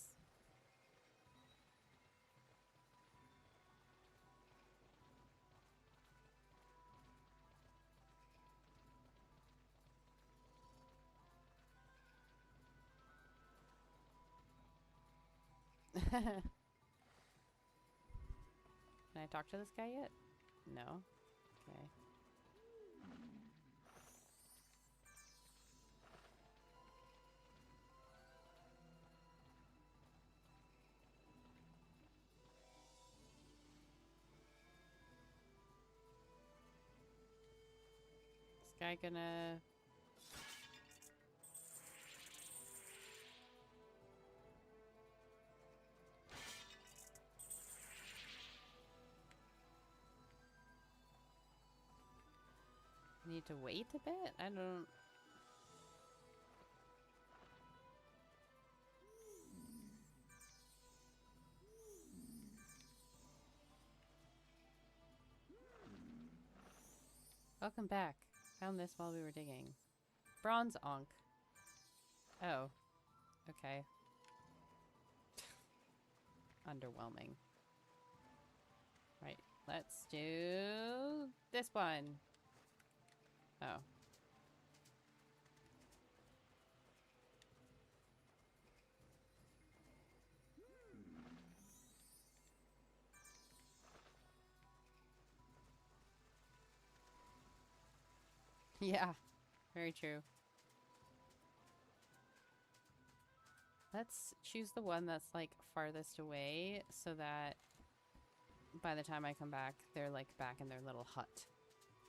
Can I talk to this guy yet? No? Okay. This guy gonna... Need to wait a bit? I don't... Welcome back. Found this while we were digging. Bronze Ankh. Oh. Okay. Underwhelming. Right. Let's do this one. Oh. Yeah, very true. Let's choose the one that's like farthest away so that by the time I come back, they're like back in their little hut.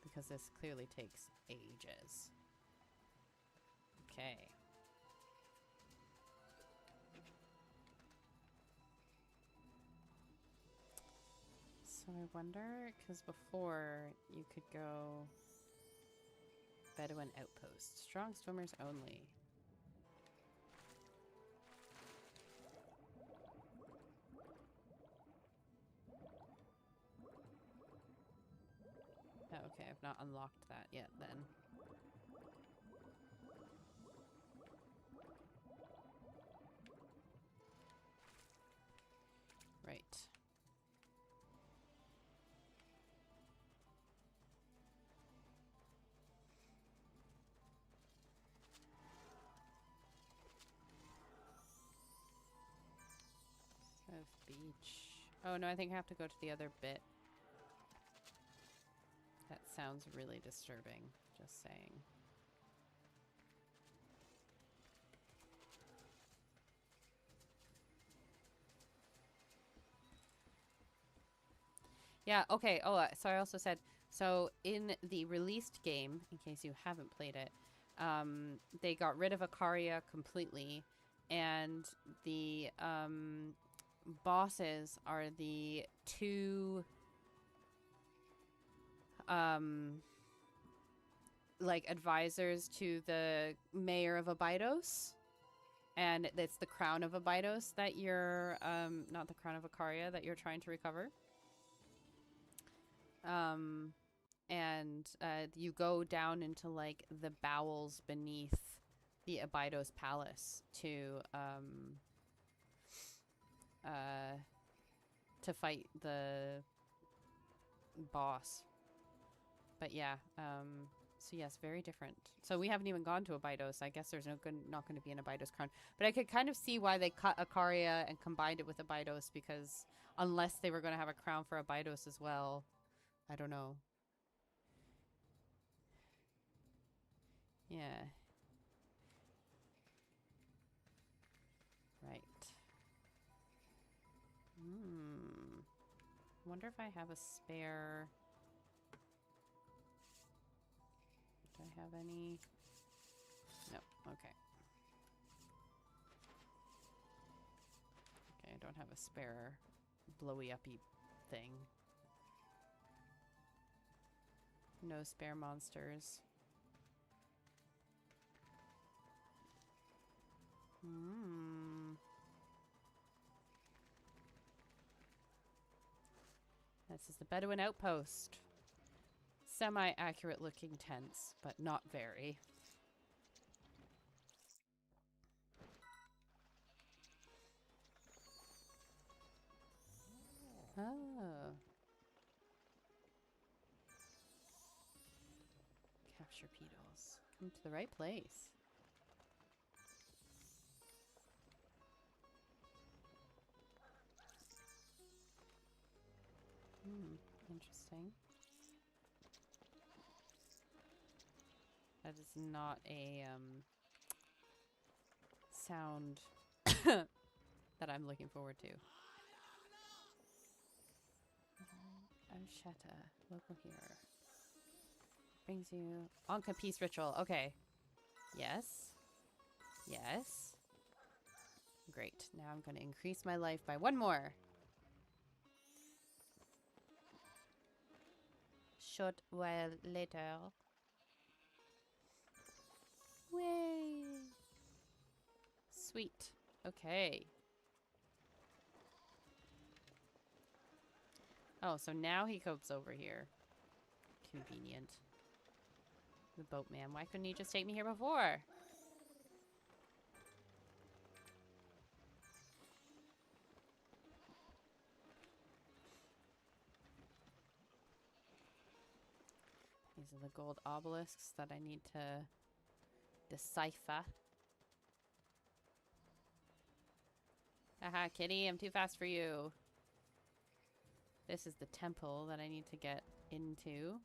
because this clearly takes ages. Okay. So I wonder, because before you could go Bedouin Outpost. Strong swimmers only. Oh, okay, I've not unlocked that yet then. Right. Of beach. Oh no, I think I have to go to the other bit. That sounds really disturbing, just saying. Yeah, okay. Oh, so I also said, so in the released game, in case you haven't played it, they got rid of Akaria completely, and the bosses are the two like advisors to the mayor of Abydos, and it's the crown of Abydos that you're not the crown of Akaria that you're trying to recover. And you go down into like the bowels beneath the Abydos palace to fight the boss. But yeah, so yes, very different. So we haven't even gone to Abydos. I guess there's not going to be an Abydos crown. But I could kind of see why they cut Akaria and combined it with Abydos, because unless they were going to have a crown for Abydos as well, I don't know. Yeah. Right. Wonder if I have a spare. Do I have any? No. Okay. Okay, I don't have a spare blowy uppy thing. No spare monsters. This is the Bedouin Outpost. Semi-accurate looking tents, but not very. Oh. Capture beetles. Come to the right place. Interesting. That is not a sound that I'm looking forward to. Ansheta, local here. Brings you Anka peace ritual. Okay. Yes. Yes. Great. Now I'm going to increase my life by one more. Short while later. Way. Sweet. Okay. Oh, so now he comes over here. Convenient. The boatman. Why couldn't he just take me here before? These are the gold obelisks that I need to decipher. Haha, kitty, I'm too fast for you. This is the temple that I need to get into.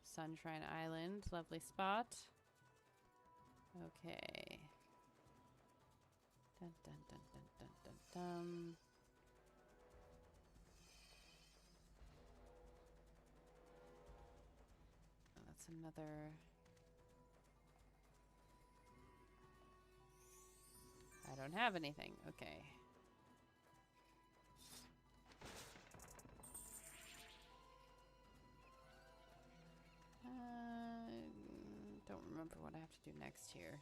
Sunshine Island, lovely spot. Okay. Dun dun dun dun dun dun dun. What's another? I don't have anything. Okay. Don't remember what I have to do next here.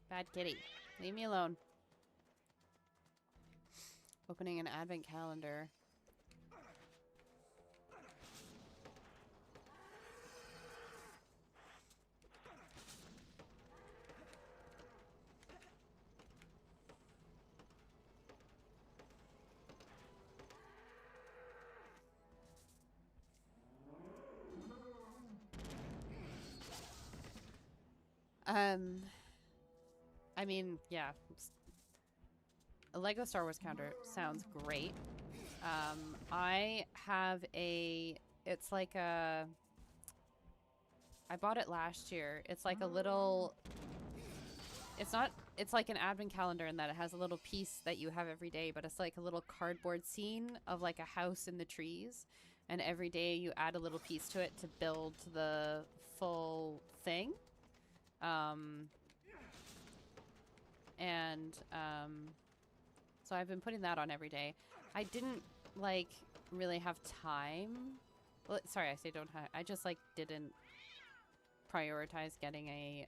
Bad kitty. Leave me alone. Opening an advent calendar. I mean, yeah. A Lego Star Wars counter sounds great. I have a... It's like a... I bought it last year. It's like a little... It's not... It's like an advent calendar in that it has a little piece that you have every day, but it's like a little cardboard scene of like a house in the trees. And every day you add a little piece to it to build the full thing. So I've been putting that on every day. I didn't, like, really have time. Well, sorry, I say don't have... I just, like, didn't prioritize getting a,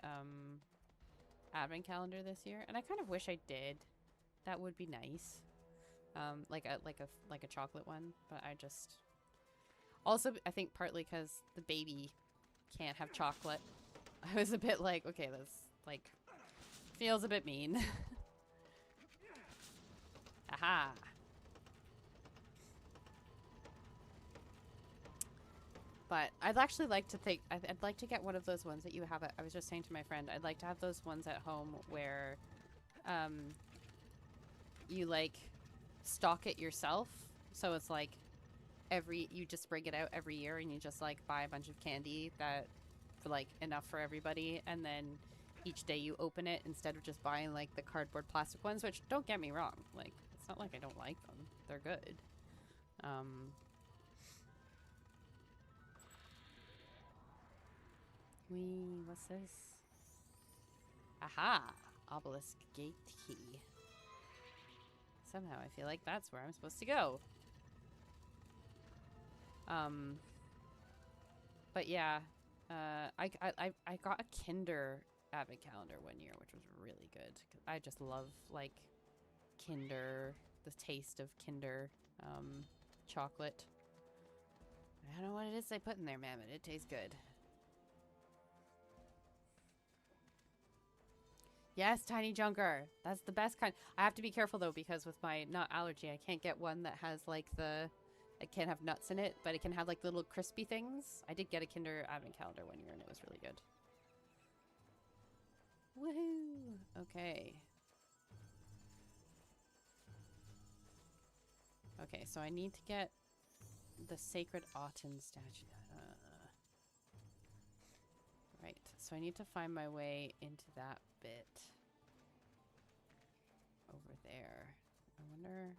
advent calendar this year. And I kind of wish I did. That would be nice. Like a chocolate one. But I just... Also, I think partly because the baby can't have chocolate. I was a bit like, okay, that's, like... Feels a bit mean. Aha! But I'd actually like to think... I'd like to get one of those ones that you have... I was just saying to my friend, I'd like to have those ones at home where... you, like, stock it yourself. So it's, like, you just bring it out every year and you just, like, buy a bunch of candy that... For, like, enough for everybody. And then... Each day you open it instead of just buying like the cardboard plastic ones, which don't get me wrong, like it's not like I don't like them. They're good. What's this? Aha! Obelisk gate key. Somehow I feel like that's where I'm supposed to go. But yeah, I got a Kinder advent calendar one year, which was really good. I just love like Kinder, the taste of Kinder chocolate. I don't know what it is they put in there, man, but it tastes good. Yes, tiny junker. That's the best kind. I have to be careful though because with my nut allergy, I can't get one that has like it can't have nuts in it, but it can have like little crispy things. I did get a Kinder advent calendar one year and it was really good. Woohoo! Okay. Okay, so I need to get the Sacred Autumn statue. Right, so I need to find my way into that bit. Over there. I wonder...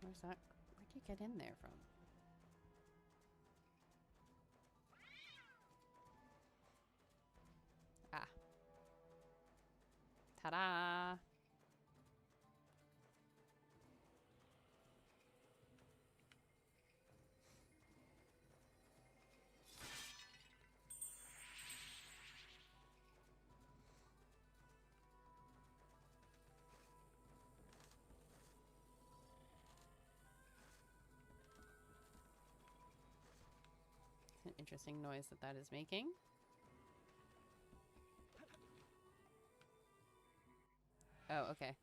Where's that? Where'd you get in there from? Ah. Ta-da! It's an interesting noise that is making. Oh, okay.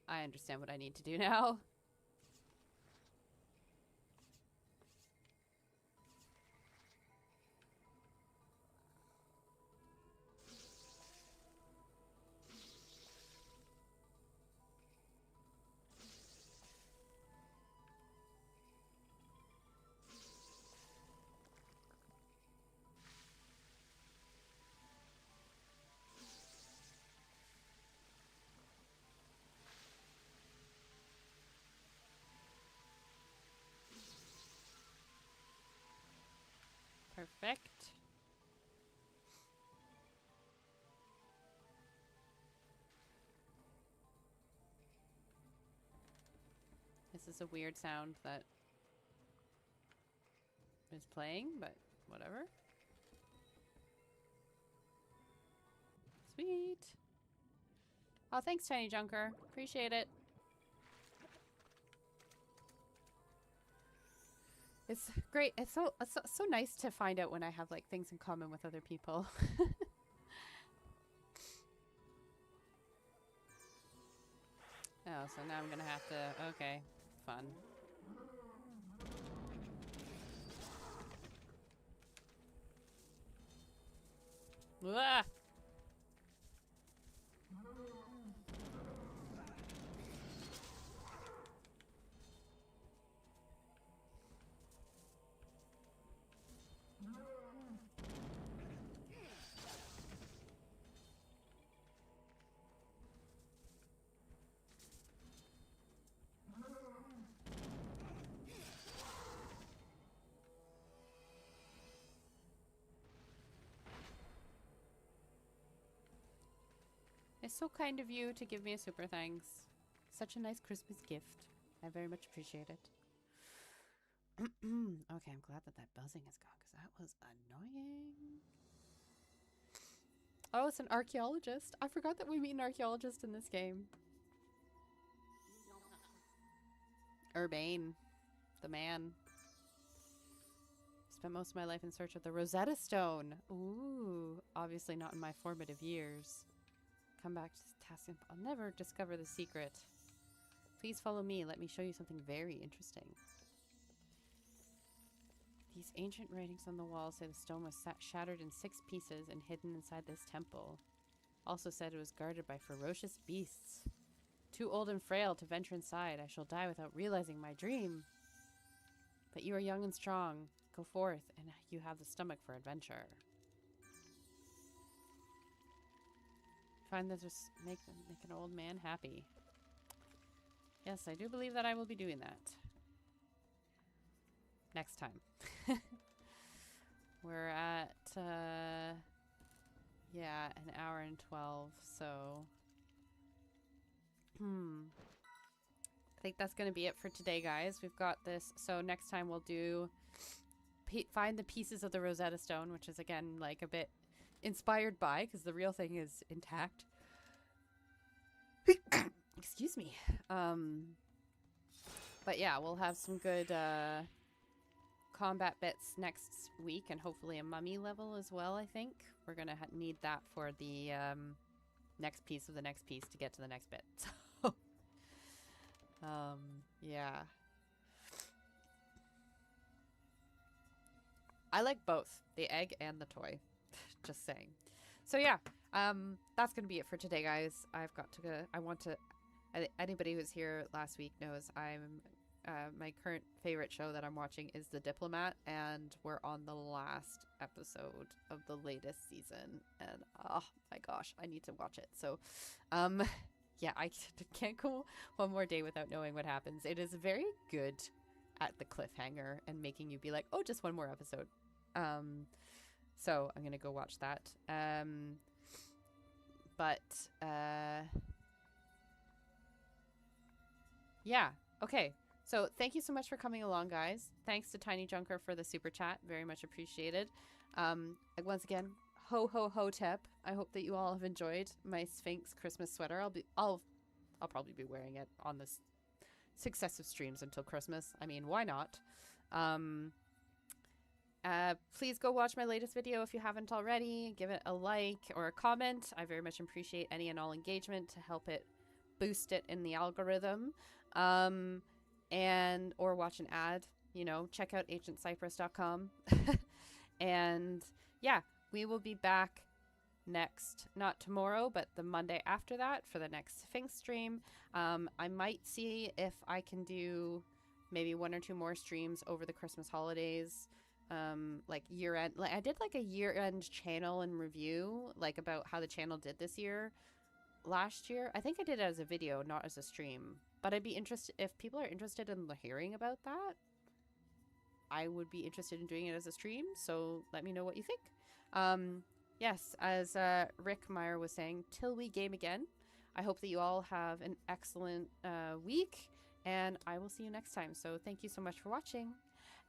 I understand what I need to do now. Perfect. This is a weird sound that is playing, but whatever. Sweet. Oh, thanks, Tiny Junker. Appreciate it. It's great. It's so nice to find out when I have like things in common with other people. Oh, so now I'm gonna have to. Okay, fun. Ah! It's so kind of you to give me a super thanks. Such a nice Christmas gift. I very much appreciate it. Okay, I'm glad that buzzing is gone because that was annoying. Oh, it's an archaeologist. I forgot that we meet an archaeologist in this game. Urbane. The man. Spent most of my life in search of the Rosetta Stone. Ooh, obviously not in my formative years. Come back to task. I'll never discover the secret. Please follow me. Let me show you something very interesting. These ancient writings on the wall say the stone was shattered in 6 pieces and hidden inside this temple. Also said it was guarded by ferocious beasts. Too old and frail to venture inside. I shall die without realizing my dream. But you are young and strong. Go forth, and you have the stomach for adventure. Find that just make an old man happy. Yes, I do believe that I will be doing that. Next time. We're at, yeah, an hour and 12, so... I think that's going to be it for today, guys. We've got this, so next time we'll do... find the pieces of the Rosetta Stone, which is, again, like, a bit inspired by, because the real thing is intact. Excuse me. But yeah, we'll have some good combat bits next week, and hopefully a mummy level as well, I think. We're going to need that for the next piece of the next piece to get to the next bit. So, yeah. I like both, the egg and the toy. Just saying. So yeah, that's gonna be it for today, guys. I've got to go. I want to. Anybody who was here last week knows I'm. My current favorite show that I'm watching is The Diplomat, and we're on the last episode of the latest season. And oh my gosh, I need to watch it. So, yeah, I can't go one more day without knowing what happens. It is very good at the cliffhanger and making you be like, oh, just one more episode. So I'm gonna go watch that. Yeah, okay. So thank you so much for coming along, guys. Thanks to Tiny Junker for the super chat. Very much appreciated. Once again, ho ho hotep. I hope that you all have enjoyed my Sphinx Christmas sweater. I'll probably be wearing it on this successive streams until Christmas. I mean, why not? Please go watch my latest video if you haven't already. Give it a like or a comment. I very much appreciate any and all engagement to help it boost it in the algorithm. Or watch an ad, you know, check out ancientcyprus.com. And yeah, we will be back next, not tomorrow, but the Monday after that for the next Sphinx stream. I might see if I can do maybe 1 or 2 more streams over the Christmas holidays. Like year-end, like I did like a year-end channel and review, like about how the channel did this year. Last year, I think I did it as a video, not as a stream. But I'd be interested if people are interested in hearing about that. I would be interested in doing it as a stream, so let me know what you think. Um, yes, as Rick Meyer was saying, till we game again, I hope that you all have an excellent week, and I will see you next time. So thank you so much for watching.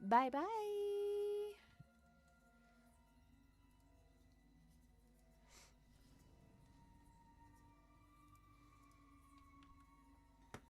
Bye bye.